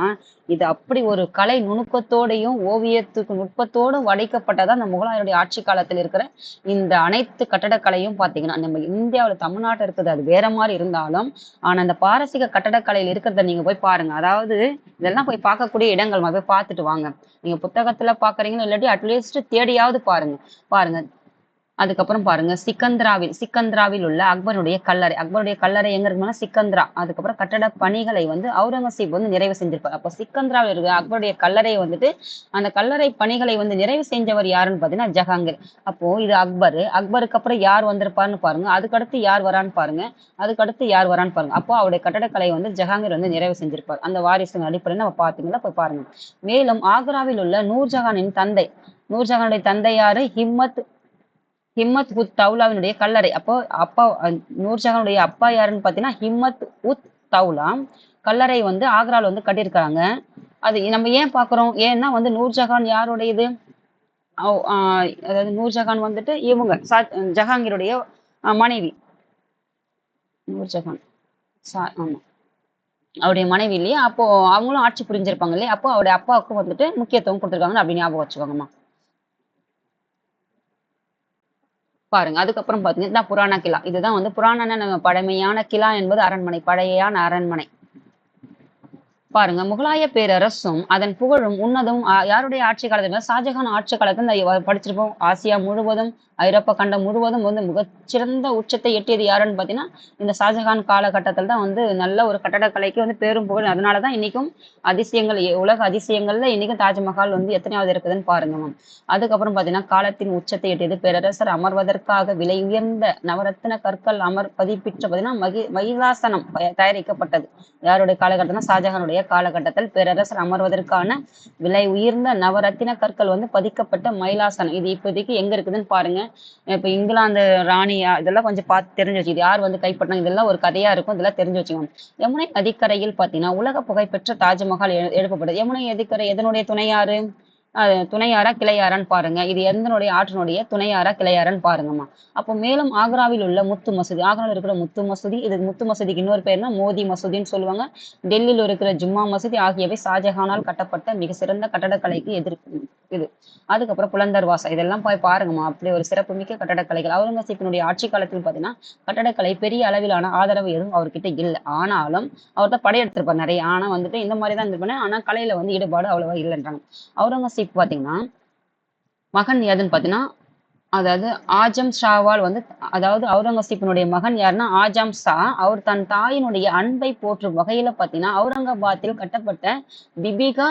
இது அப்படி ஒரு கலை நுணுக்கத்தோடையும் ஓவியத்துக்கு நுட்பத்தோடும் வடிக்கப்பட்டதா அந்த முகலாயருடைய ஆட்சி காலத்தில் இருக்கிற இந்த அனைத்து கட்டடக்கலையும் பார்த்தீங்கன்னா நம்ம இந்தியாவுல தமிழ்நாட்டில் இருக்குது அது வேற மாதிரி இருந்தாலும் ஆனா அந்த பாரசீக கட்டடக்கலையில் இருக்கிறத நீங்க போய் பாருங்க. அதாவது இதெல்லாம் போய் பார்க்கக்கூடிய இடங்கள் போய் பார்த்துட்டு வாங்க. நீங்க புத்தகத்துல பாக்குறீங்களோ இல்லாட்டி அட்லீஸ்ட் தேடியாவது பாருங்க. பாருங்க. அதுக்கப்புறம் பாருங்க சிக்கந்திராவில் உள்ள அக்பருடைய கல்லறை எங்க இருக்குன்னா சிக்கந்திரா. அதுக்கப்புறம் கட்டட பணிகளை வந்து அவுரங்கசீப் வந்து நிறைவு செஞ்சிருப்பார். அப்போ சிக்கந்திராவில் இருக்க அக்பருடைய கல்லறை வந்துட்டு அந்த கல்லறை பணிகளை வந்து நிறைவு செஞ்சவர் யாருன்னு பாத்தீங்கன்னா ஜஹாங்கீர். அப்போ இது அக்பருக்கு அப்புறம் யார் வந்திருப்பாருன்னு பாருங்க. அதுக்கடுத்து யார் வரான்னு பாருங்க. அப்போ அவருடைய கட்டடக்கலை வந்து ஜஹாங்கீர் வந்து நிறைவு செஞ்சிருப்பார். அந்த வாரிசு அடிப்படையில் நம்ம பாத்தீங்கன்னா போய் பாருங்க. மேலும் ஆக்ராவில் உள்ள நூர்ஜஹானுடைய தந்தை யாரு? ஹிம்மத் உத் தௌலாவினுடைய கல்லறை. அப்போ அப்பா நூர்ஜஹானுடைய அப்பா யாருன்னு பார்த்தீங்கன்னா ஹிம்மத் உத் தௌலா கல்லறை வந்து ஆக்ரால வந்து கட்டியிருக்காங்க. அது நம்ம ஏன் பார்க்குறோம்? ஏன்னா வந்து நூர்ஜஹான் யாருடையது? அதாவது நூர்ஜஹான் வந்துட்டு இவங்க ஜஹாங்கீருடைய மனைவி. நூர்ஜஹான் ஆமா அவருடைய மனைவி இல்லையா? அப்போ அவங்களும் ஆட்சி புரிஞ்சிருப்பாங்க இல்லையா? அப்போ அவருடைய அப்பாவுக்கும் வந்துட்டு முக்கியத்துவம் கொடுத்துருக்காங்கன்னு அப்படி ஞாபகம் வச்சுக்கோங்கம்மா. பாருங்க. அதுக்கப்புறம் பார்த்தீங்கன்னா புராண கிலா. இதுதான் வந்து புராண பழமையான கிலா என்பது அரண்மனை, பழையான அரண்மனை. பாருங்க முகலாய பேரரசும் அதன் புகழும் உன்னதமும் யாருடைய ஆட்சி காலத்துல ஷாஜகான் ஆட்சி காலத்துல படிச்சிருப்போம். ஆசியா முழுவதும் ஐரோப்பா கண்டம் முழுவதும் வந்து மிகச்சிறந்த உச்சத்தை எட்டியது யாருன்னு பாத்தீங்கன்னா இந்த ஷாஜகான் காலகட்டத்தில் தான் வந்து நல்ல ஒரு கட்டடக்கலைக்கு வந்து பேரும் புகழ். அதனாலதான் இன்னைக்கும் உலக அதிசயங்கள்ல இன்னைக்கும் தாஜ்மஹால் வந்து எத்தனையாவது இருக்குதுன்னு பாருங்க. அதுக்கப்புறம் பாத்தீங்கன்னா காலத்தின் உச்சத்தை எட்டியது பேரரசர் அமர்வதற்காக விலை உயர்ந்த நவரத்தின கற்கள் பதிப்பிற்ற பாத்தீங்கன்னா மகிழாசனம் தயாரிக்கப்பட்டது. யாருடைய காலகட்டம்னா ஷாஜகானுடைய காலகட்டத்தில் பேரரசர் அமர்வதற்கான விலை உயர்ந்த நவரத்தின கற்கள் வந்து பதிக்கப்பட்ட மயிலாசனம். இது இப்போதைக்கு எங்க இருக்குதுன்னு பாருங்க. இப்ப இங்கிலாந்து ராணியா இதெல்லாம் கொஞ்சம் பார்த்து தெரிஞ்சு வச்சு, இது யார் வந்து கைப்பற்றினாங்க, இதெல்லாம் ஒரு கதையா இருக்கும், இதெல்லாம் தெரிஞ்சு வச்சுக்கோங்க. யமுனை நதிக்கரையில் பாத்தீங்கன்னா உலக புகழ்பெற்ற தாஜ்மஹால் எழுப்பப்படுது. யமுனை நதிக்கரை எதனுடைய துணையாறு? துணையாரா கிளையாரான்னு பாருங்க. இது எந்தனுடைய ஆற்றினுடைய துணையாரா கிளையாரான்னு பாருங்கம்மா. அப்போ மேலும் ஆக்ராவில் உள்ள முத்து மசூதி, ஆக்ராவில் இருக்கிற முத்து மசூதி, இது முத்து மசூதிக்கு இன்னொரு பேர்னா மோதி மசூதின்னு சொல்லுவாங்க. டெல்லியில் இருக்கிற ஜும்மா மசூதி ஆகியவை ஷாஜஹானால் கட்டப்பட்ட மிக சிறந்த கட்டடக்கலைக்கு இது. அதுக்கப்புறம் புலந்தர் வாசா, இதெல்லாம் போய் பாருங்கம்மா. அப்படி ஒரு சிறப்புமிக்க கட்டடக்கலைகள். அவுரங்கசீப்பினுடைய ஆட்சி காலத்தில் பாத்தீங்கன்னா கட்டடக்கலை பெரிய அளவிலான ஆதரவு எதுவும் அவர்கிட்ட இல்லை. ஆனாலும் அவர் தான் படையெடுத்திருப்பார் நிறைய. ஆனா வந்துட்டு இந்த மாதிரி தான் இருந்திருப்பாரு. ஆனா கலையில வந்து ஈடுபாடு அவ்வளவா இல்லைன்றாங்க. அவுரங்கசீப் பாத்தீங்கன்னா மகன் எதுன்னு பாத்தீங்கன்னா, அதாவது ஆஜம் ஷாவால் வந்து, அதாவது அவுரங்கசீப்பினுடைய மகன் யாருன்னா ஆஜம் ஷா. அவர் தன் தாயினுடைய அன்பை போற்றும் வகையில பாத்தீங்கன்னா அவுரங்காபாத்தில் கட்டப்பட்ட பிபிகா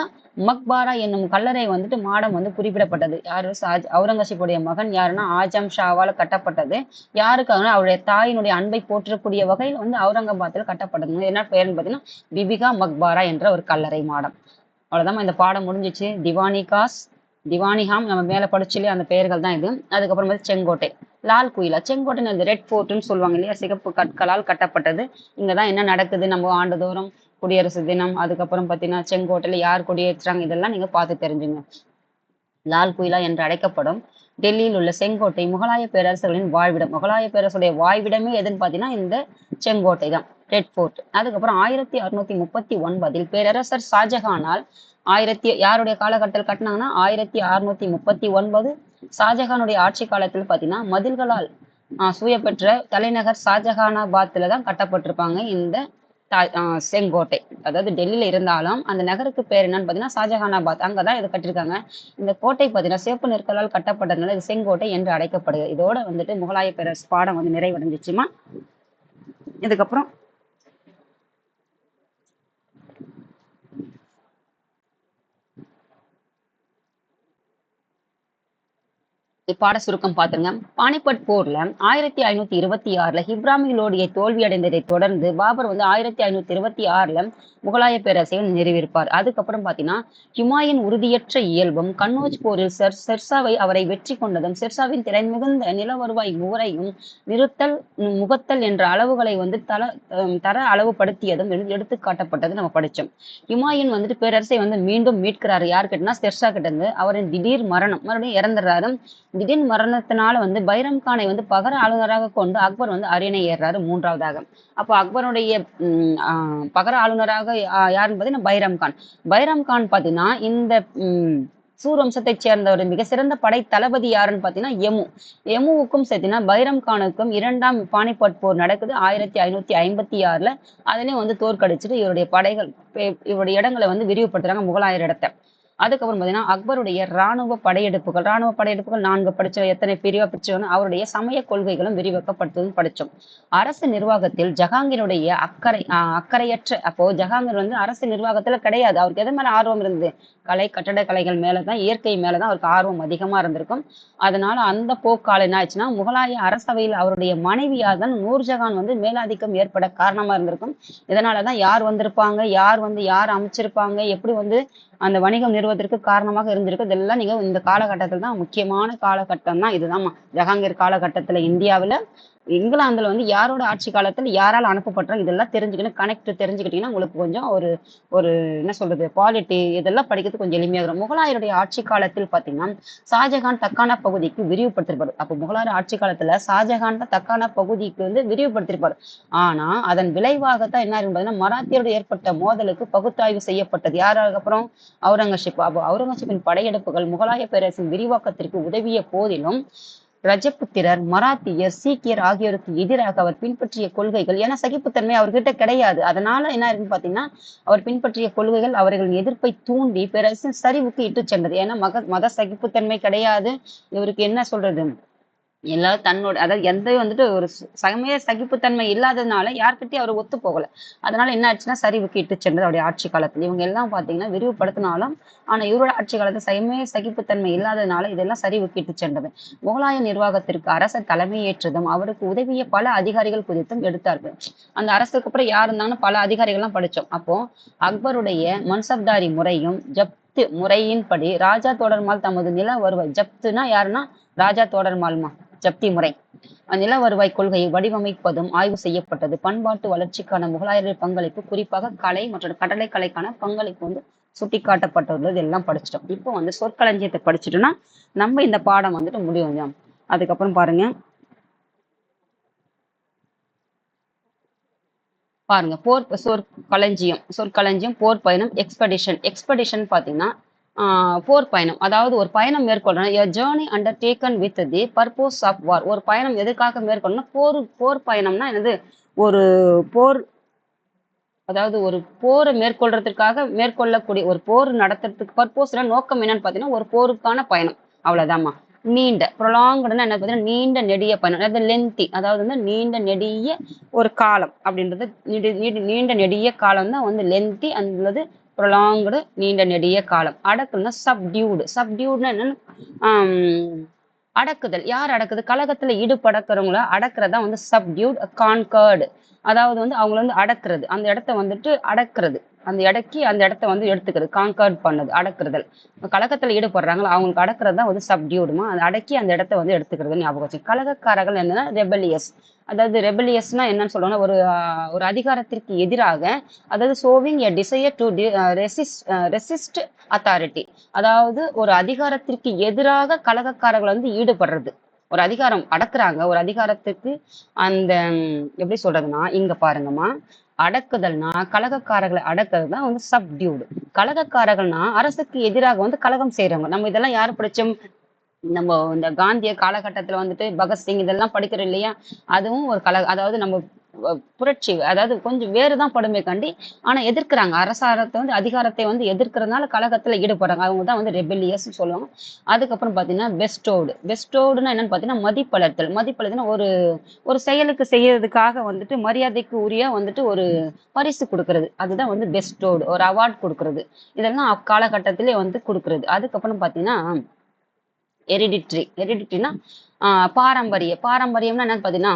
மக்பாரா என்னும் கல்லறை வந்துட்டு மாடம் வந்து குறிப்பிடப்பட்டது. யாரு? அவுரங்கசீப்புடைய மகன் யாருன்னா ஆஜம் ஷாவால் கட்டப்பட்டது. யாருக்காக? அவருடைய தாயினுடைய அன்பை போற்றக்கூடிய வகையில் வந்து அவுரங்காபாத்தில் கட்டப்பட்டது. என்ன பெயர்னு பாத்தீங்கன்னா பிபிகா மக்பாரா என்ற ஒரு கல்லறை மாடம். அவ்வளவுதான், இந்த பாடம் முடிஞ்சிச்சு. திவானிகாஸ், திவானிஹாம் நம்ம மேல படிச்சுலயே அந்த பெயர்கள் தான் இது. அதுக்கப்புறம் வந்து செங்கோட்டை, லால் குயிலா. செங்கோட்டை அந்த ரெட் ஃபோர்ட்னு சொல்லுவாங்க இல்லையா, சிகப்பு கற்களால் கட்டப்பட்டது. இங்கதான் என்ன நடக்குது நம்ம ஆண்டுதோறும் குடியரசு தினம், அதுக்கப்புறம் பாத்தீங்கன்னா செங்கோட்டையில யார் கொடியேற்றுறாங்க, இதெல்லாம் நீங்க பார்த்து தெரிஞ்சுங்க. லால் குயிலா என்று அழைக்கப்படும் டெல்லியில் உள்ள செங்கோட்டை முகலாய பேரரசர்களின் வாழ்விடம். முகலாய பேரரசுடைய வாழ்விடமே எதுன்னு பாத்தீங்கன்னா இந்த செங்கோட்டை தான், ரெட் ஃபோர்ட். அதுக்கப்புறம் 1639 பேரரசர் ஷாஜஹானால் யாருடைய காலகட்டத்தில் கட்டினாங்கன்னா 1639 ஷாஜஹானுடைய ஆட்சி காலத்தில் பாத்தீங்கன்னா மதில்களால் சூழப்பெற்ற தலைநகர் ஷாஜஹானாபாத்ல தான் கட்டப்பட்டிருப்பாங்க இந்த செங்கோட்டை. அதாவது டெல்லியில இருந்தாலும் அந்த நகருக்கு பேர் என்னன்னு பாத்தீங்கன்னா ஷாஜஹானாபாத், அங்கதான் இதை கட்டிருக்காங்க. இந்த கோட்டை பாத்தீங்கன்னா சிவப்பு நெற்களால் கட்டப்பட்டதுனால இது செங்கோட்டை என்று அழைக்கப்படுது. இதோட வந்துட்டு முகலாய பேரரசு பாடம் வந்து நிறைவடைஞ்சிச்சுமா. இதுக்கப்புறம் பாட சுருக்கம் பாத்துருங்க. பானிபட் போர்ல 1526 இப்ராஹிம் லோடியை தோல்வி அடைந்ததை தொடர்ந்து பாபர் வந்து 1526 முகலாய பேரரசை நிறுவியிருப்பார். அதுக்கப்புறம் பாத்தீங்கன்னா ஹுமாயூன் உறுதியற்ற இயல்பும் கன்னோஜ் போரில் ஷெர்ஷாவை அவரை வெற்றி கொண்டதும் ஷெர்ஷாவின் திறன் மிகுந்த நில வருவாய் முறையும் நிறுத்தல் முகத்தல் என்ற அளவுகளை வந்து தர அளவுபடுத்தியதும் எடுத்து காட்டப்பட்டது நம்ம படிச்சோம். ஹுமாயூன் வந்துட்டு பேரரசை வந்து மீண்டும் மீட்கிறாரு. யார் கிட்டனா ஷெர்ஷா கிட்ட இருந்து. அவரின் திடீர் மரணம், மறுபடியும் இறந்துடுறாரு. திடீர் மரணத்தினால வந்து பைரம் கானை வந்து பகர ஆளுநராக கொண்டு அக்பர் வந்து அரியணை ஏறாரு மூன்றாவதாக. அப்போ அக்பருடைய பகர ஆளுநராக யாருன்னு பாத்தீங்கன்னா பைரம் கான். பைரம் கான் பாத்தீங்கன்னா இந்த சூர்வம்சத்தை சேர்ந்த ஒரு மிக சிறந்த படை தளபதி யாருன்னு பாத்தீங்கன்னா எமுவுக்கும் சேர்த்தினா பைரம் கானுக்கும் இரண்டாம் பானிபட் போர் நடக்குது 1556. அதுலயும் வந்து தோற்கடிச்சிட்டு இவருடைய படைகள் இவருடைய இடங்களை வந்து விரிவுபடுத்துறாங்க, முகலாயர் இடத்தை. அதுக்கப்புறம் பாத்தீங்கன்னா அக்பருடைய ராணுவ படையெடுப்புகள் 4 படிச்ச எத்தனை பிரிவா பிரிச்சோன்னு அவருடைய சமய கொள்கைகளும் விரிவாக்கப்படுத்தும் படிச்சோம். அரசு நிர்வாகத்தில் ஜஹாங்கீருடைய அக்கறையற்ற, அப்போ ஜஹாங்கீர் வந்து அரசு நிர்வாகத்துல கிடையாது. அவருக்கு எது மேல ஆர்வம் இருந்தது? கட்டடக்கலைகள் மேலதான், இயற்கை மேலதான் அவருக்கு ஆர்வம் அதிகமா இருந்திருக்கும். அதனால அந்த போக்கால என்ன ஆச்சுன்னா முகலாய அரசவையில் அவருடைய மனைவியாதான் நூர்ஜஹான் வந்து மேலாதிக்கம் ஏற்பட காரணமா இருந்திருக்கும். இதனாலதான் யார் வந்திருப்பாங்க, யார் அமைச்சிருப்பாங்க, எப்படி வந்து அந்த வணிகம் நிறுவதற்கு காரணமாக இருந்திருக்கு. இதெல்லாம் நீங்க இந்த காலகட்டத்தில் தான், முக்கியமான காலகட்டம் தான் இதுதான். ஜஹாங்கீர் காலகட்டத்துல இந்தியாவில இங்கிலாந்துல வந்து யாரோட ஆட்சி காலத்துல யாரால அனுப்பப்பட்டாங்க, இதெல்லாம் தெரிஞ்சுக்கணும். கனெக்ட் தெரிஞ்சுக்கிட்டீங்கன்னா உங்களுக்கு கொஞ்சம் ஒரு என்ன சொல்றது, பாலிட்டி இதெல்லாம் படிக்கிறது கொஞ்சம் எளிமையாக இருக்கும். முகலாயருடைய ஆட்சி காலத்தில் பாத்தீங்கன்னா ஷாஜஹான் தக்கான பகுதிக்கு விரிவுபடுத்திருப்பாரு. அப்போ முகலாயர் ஆட்சி காலத்துல ஷாஜஹான் தான் தக்கான பகுதிக்கு வந்து விரிவுபடுத்திருப்பாரு. ஆனா அதன் விளைவாகத்தான் என்ன இருக்கு பாத்தீங்கன்னா மராத்தியரோடு ஏற்பட்ட மோதலுக்கு பகுத்தாய்வு செய்யப்பட்டது. யாராக அப்புறம் அவுரங்கசீப். அப்போ அவுரங்கசீப்பின் படையெடுப்புகள் முகலாய பேரரசின் விரிவாக்கத்திற்கு உதவிய போதிலும் ரஜபுத்திரர், மராத்தியர், சீக்கியர் ஆகியோருக்கு எதிராக அவர் பின்பற்றிய கொள்கைகள், ஏன்னா சகிப்புத்தன்மை அவர்கிட்ட கிடையாது. அதனால என்ன இருக்குன்னு பாத்தீங்கன்னா அவர் பின்பற்றிய கொள்கைகள் அவர்களின் எதிர்ப்பை தூண்டி பேரரசின் சரிவுக்கு இட்டு சென்றது. ஏன்னா மத சகிப்புத்தன்மை கிடையாது. இவருக்கு என்ன சொல்றது, எல்லாரும் தன்னோட அதாவது எந்த வந்துட்டு ஒரு சமய சகிப்புத்தன்மை இல்லாததுனால யார்கிட்டயும் அவர் ஒத்து போகல. அதனால என்ன ஆச்சுன்னா சரிவுக்கு இட்டு சென்றது அவருடைய ஆட்சி காலத்துல. இவங்க எல்லாம் பாத்தீங்கன்னா விரிவுபடுத்தினாலும் ஆனா இவரோட ஆட்சி காலத்துல சமய சகிப்புத்தன்மை இல்லாததுனால இதெல்லாம் சரிவுக்கு இட்டு சென்றது. முகலாய நிர்வாகத்திற்கு அரசர் தலைமையேற்றதும் அவருக்கு உதவிய பல அதிகாரிகள் குறித்தும் எடுத்தார்கள். அந்த அரசுக்கு அப்புறம் யார் இருந்தாங்கன்னு பல அதிகாரிகள்லாம் படிச்சோம். அப்போ அக்பருடைய மன்சப்தாரி முறையும் ஜப்து முறையின்படி ராஜா தோடர்மால் தமது நில வருவாய் ஜப்துனா யாருன்னா ராஜா தோடர்மால்மா ஜப்தி முறை நில வருவாய் கொள்கையை வடிவமைப்பதும் ஆய்வு செய்யப்பட்டது. பண்பாட்டு வளர்ச்சிக்கான முகலாயர்கள் பங்களிப்பு குறிப்பாக கலை மற்றும் கடலைக்கலைக்கான பங்களிப்பு வந்து சுட்டிக்காட்டப்பட்டுள்ளது எல்லாம் படிச்சிட்டோம். இப்போ வந்து சொற்களஞ்சியத்தை படிச்சுட்டோம்னா நம்ம இந்த பாடம் வந்துட்டு முடியும். அதுக்கப்புறம் பாருங்க சொற்களஞ்சியம் போர் பயணம் எக்ஸ்பெடிஷன் பாத்தீங்கன்னா போர் பயணம் அதாவது ஒரு பயணம் மேற்கொள்ளணும் a journey undertaken with the purpose of war ஒரு பயணம் எதுக்காக மேற்கொள்ளணும் போர் பயணம்னா என்னது ஒரு போர் அதாவது ஒரு போரை மேற்கொள்றதுக்காக மேற்கொள்ளக்கூடிய ஒரு போர் நடத்துறதுக்கு பர்போஸ்ல நோக்கம் என்னன்னு பாத்தீங்கன்னா ஒரு போருக்கான பயணம் அவ்வளவுதாம்மா நீண்ட ப்ரொலாங்டுன்னா என்ன பார்த்தீங்கன்னா நீண்ட நெடிய பயணம் அதாவது லென்த்தி அதாவது வந்து நீண்ட நெடிய ஒரு காலம் அப்படின்றது நீண்ட நெடிய காலம் தான் வந்து லென்த்தி அல்லது ப்ரொலாங்டு நீண்ட நெடிய காலம். அடக்குன்னா சப்டியூடுன்னா என்னன்னு அடக்குதல். யார் அடக்குது? கழகத்துல ஈடுபடக்கிறவங்கள அடக்குறதா வந்து சப்டியூட் கான்கர்டு அதாவது வந்து அவங்கள வந்து அடக்குறது அந்த இடத்த வந்துட்டு அடக்குறது அந்த இடத்த வந்து எடுத்துக்கிறது கான்கர்ட் பண்ணது அடக்குறதல். கழகத்துல ஈடுபடுறாங்களா அவங்களுக்கு அடக்குறது தான் வந்து சப்டியூடுமா அதை அடக்கி அந்த இடத்த வந்து எடுத்துக்கிறது ஞாபகம் வச்சு. கழகக்காரர்கள் என்னன்னா ரெபலியஸ் அதாவது ரெபலியஸ்னா என்னன்னு சொல்லுவாங்கன்னா ஒரு அதிகாரத்திற்கு எதிராக அதாவது showing a desire to resist authority அதாவது ஒரு அதிகாரத்திற்கு எதிராக கழகக்காரர்கள் வந்து ஈடுபடுறது. ஒரு அதிகாரம் அடக்குறாங்க ஒரு அதிகாரத்துக்கு அந்த எப்படி சொல்றதுன்னா இங்க பாருங்கம்மா அடக்குதல்னா கழகக்காரர்களை அடக்குறது தான் வந்து சப்டியூடு. கழகக்காரர்கள்னா அரசுக்கு எதிராக வந்து கழகம் செய்யறவங்க. நம்ம இதெல்லாம் யாரு படிச்சோம்? நம்ம இந்த காந்திய காலகட்டத்துல வந்துட்டு பகத்சிங் இதெல்லாம் படிக்கிறோம் இல்லையா? அதுவும் ஒரு அதாவது நம்ம புரட்சி அதாவது கொஞ்சம் வேறுதான் படுமே கண்டி ஆனா எதிர்க்கிறாங்க அரசாரத்தை வந்து அதிகாரத்தை வந்து எதிர்க்கிறதுனால கழகத்துல ஈடுபடுறாங்க. அவங்க தான் வந்து ரெபெலியஸ் சொல்லுவாங்க. அதுக்கப்புறம் பாத்தீங்கன்னா பெஸ்டோடுன்னா என்னன்னு பாத்தீங்கன்னா மதிப்பளித்தல்னா ஒரு செயலுக்கு செய்யறதுக்காக வந்துட்டு மரியாதைக்கு உரிய வந்துட்டு ஒரு பரிசு கொடுக்கறது அதுதான் வந்து பெஸ்டோடு ஒரு அவார்ட் கொடுக்கறது. இதெல்லாம் அக்காலகட்டத்திலே வந்து கொடுக்கறது. அதுக்கப்புறம் பாத்தீங்கன்னா ஹெரிடிட்ரினா பாரம்பரியம்னா என்னன்னு பாத்தீங்கன்னா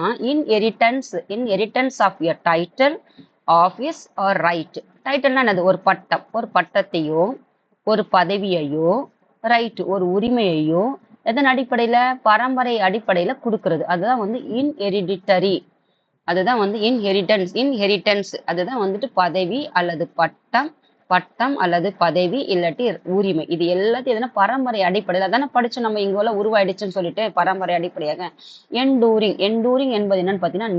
inheritance of a title office or right. டைட்டில்னா என்னது? ஒரு பட்டத்தையோ ஒரு பதவியையோ ரைட் ஒரு உரிமையையோ எதன் அடிப்படையில பரம்பரை அடிப்படையில கொடுக்கறது அதுதான் வந்து இன்ஹெரிடிட்டரி அதுதான் வந்து இன்ஹெரிட்டன்ஸ் அதுதான் வந்துட்டு பதவி அல்லது பட்டம் அல்லது பதவி இல்லாட்டி உரிமை. இது எல்லாத்தையும் எதுனா பரம்பரை அடிப்படையில் அதானே படிச்சு நம்ம இங்க உருவாயிடுச்சுன்னு சொல்லிட்டு பரம்பரை அடிப்படையாக. எண்டூரிங் என்பது என்னன்னு பார்த்தீங்கன்னா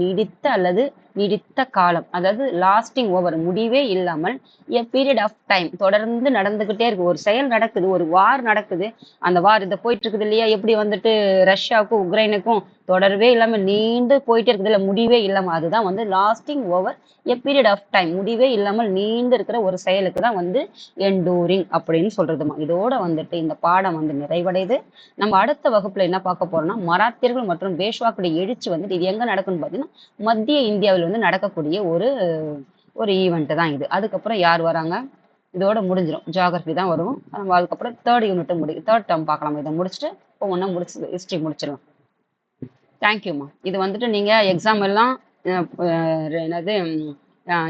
நீடித்த காலம் அதாவது லாஸ்டிங் ஓவர் முடிவே இல்லாமல் எ பீரியட் ஆஃப் டைம் தொடர்ந்து நடந்துகிட்டே இருக்கு. ஒரு செயல் நடக்குது ஒரு வார் நடக்குது அந்த வார் இதை போயிட்டு இருக்குது இல்லையா? எப்படி வந்துட்டு ரஷ்யாவுக்கும் உக்ரைனுக்கும் தொடர்வே இல்லாம நீண்டு போயிட்டே இருக்குது இல்ல முடிவே இல்லாம அதுதான் வந்து lasting over a period of time முடிவே இல்லாமல் நீண்டு இருக்கிற ஒரு செயலுக்கு தான் வந்து எண்டூரிங் அப்படின்னு சொல்றதுமா. இதோட வந்துட்டு இந்த பாடம் வந்து நிறைவடையுது. நம்ம அடுத்த வகுப்புல என்ன பார்க்க போறோம்னா மராத்தியர்கள் மற்றும் பேஷ்வாக்களுடைய எழுச்சி வந்துட்டு இது எங்க நடக்குன்னு பாத்தீங்கன்னா மத்திய இந்தியாவில் வந்து நடக்கக்கூடிய ஒரு ஈவெண்ட் தான் இது. அதுக்கப்புறம் யார் வராங்க? இதோட முடிஞ்சிடும். ஜியாகிரபி தான் வரும். நம்ம அதுக்கப்புறம் தேர்ட் டேர்ம் பார்க்கலாம். இதை முடிச்சுட்டு ஒவ்வொன்றா ஹிஸ்டரி முடிச்சிடலாம். தேங்க்யூம்மா. இது வந்துட்டு நீங்க எக்ஸாம் எல்லாம் என்னது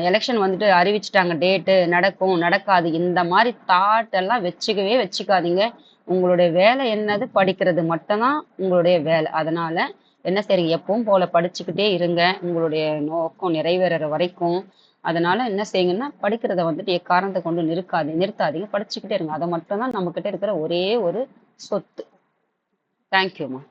எலெக்ஷன் வந்துட்டு அறிவிச்சிட்டாங்க டேட்டு நடக்கும் நடக்காது இந்த மாதிரி தாட் எல்லாம் வச்சுக்காதீங்க. உங்களுடைய வேலை என்னது? படிக்கிறது மட்டும்தான் உங்களுடைய வேலை. அதனால என்ன செய்றீங்க? எப்பவும் போல படிச்சுக்கிட்டே இருங்க உங்களுடைய நோக்கம் நிறைவேற வரைக்கும். அதனால என்ன செய்யுங்கன்னா படிக்கிறத வந்துட்டு எக்காரணத்தை கொண்டு நிறுத்தாதீங்க படிச்சுக்கிட்டே இருங்க. அதை மட்டும்தான் நம்ம கிட்ட இருக்கிற ஒரே ஒரு சொத்து. தேங்க்யூம்மா.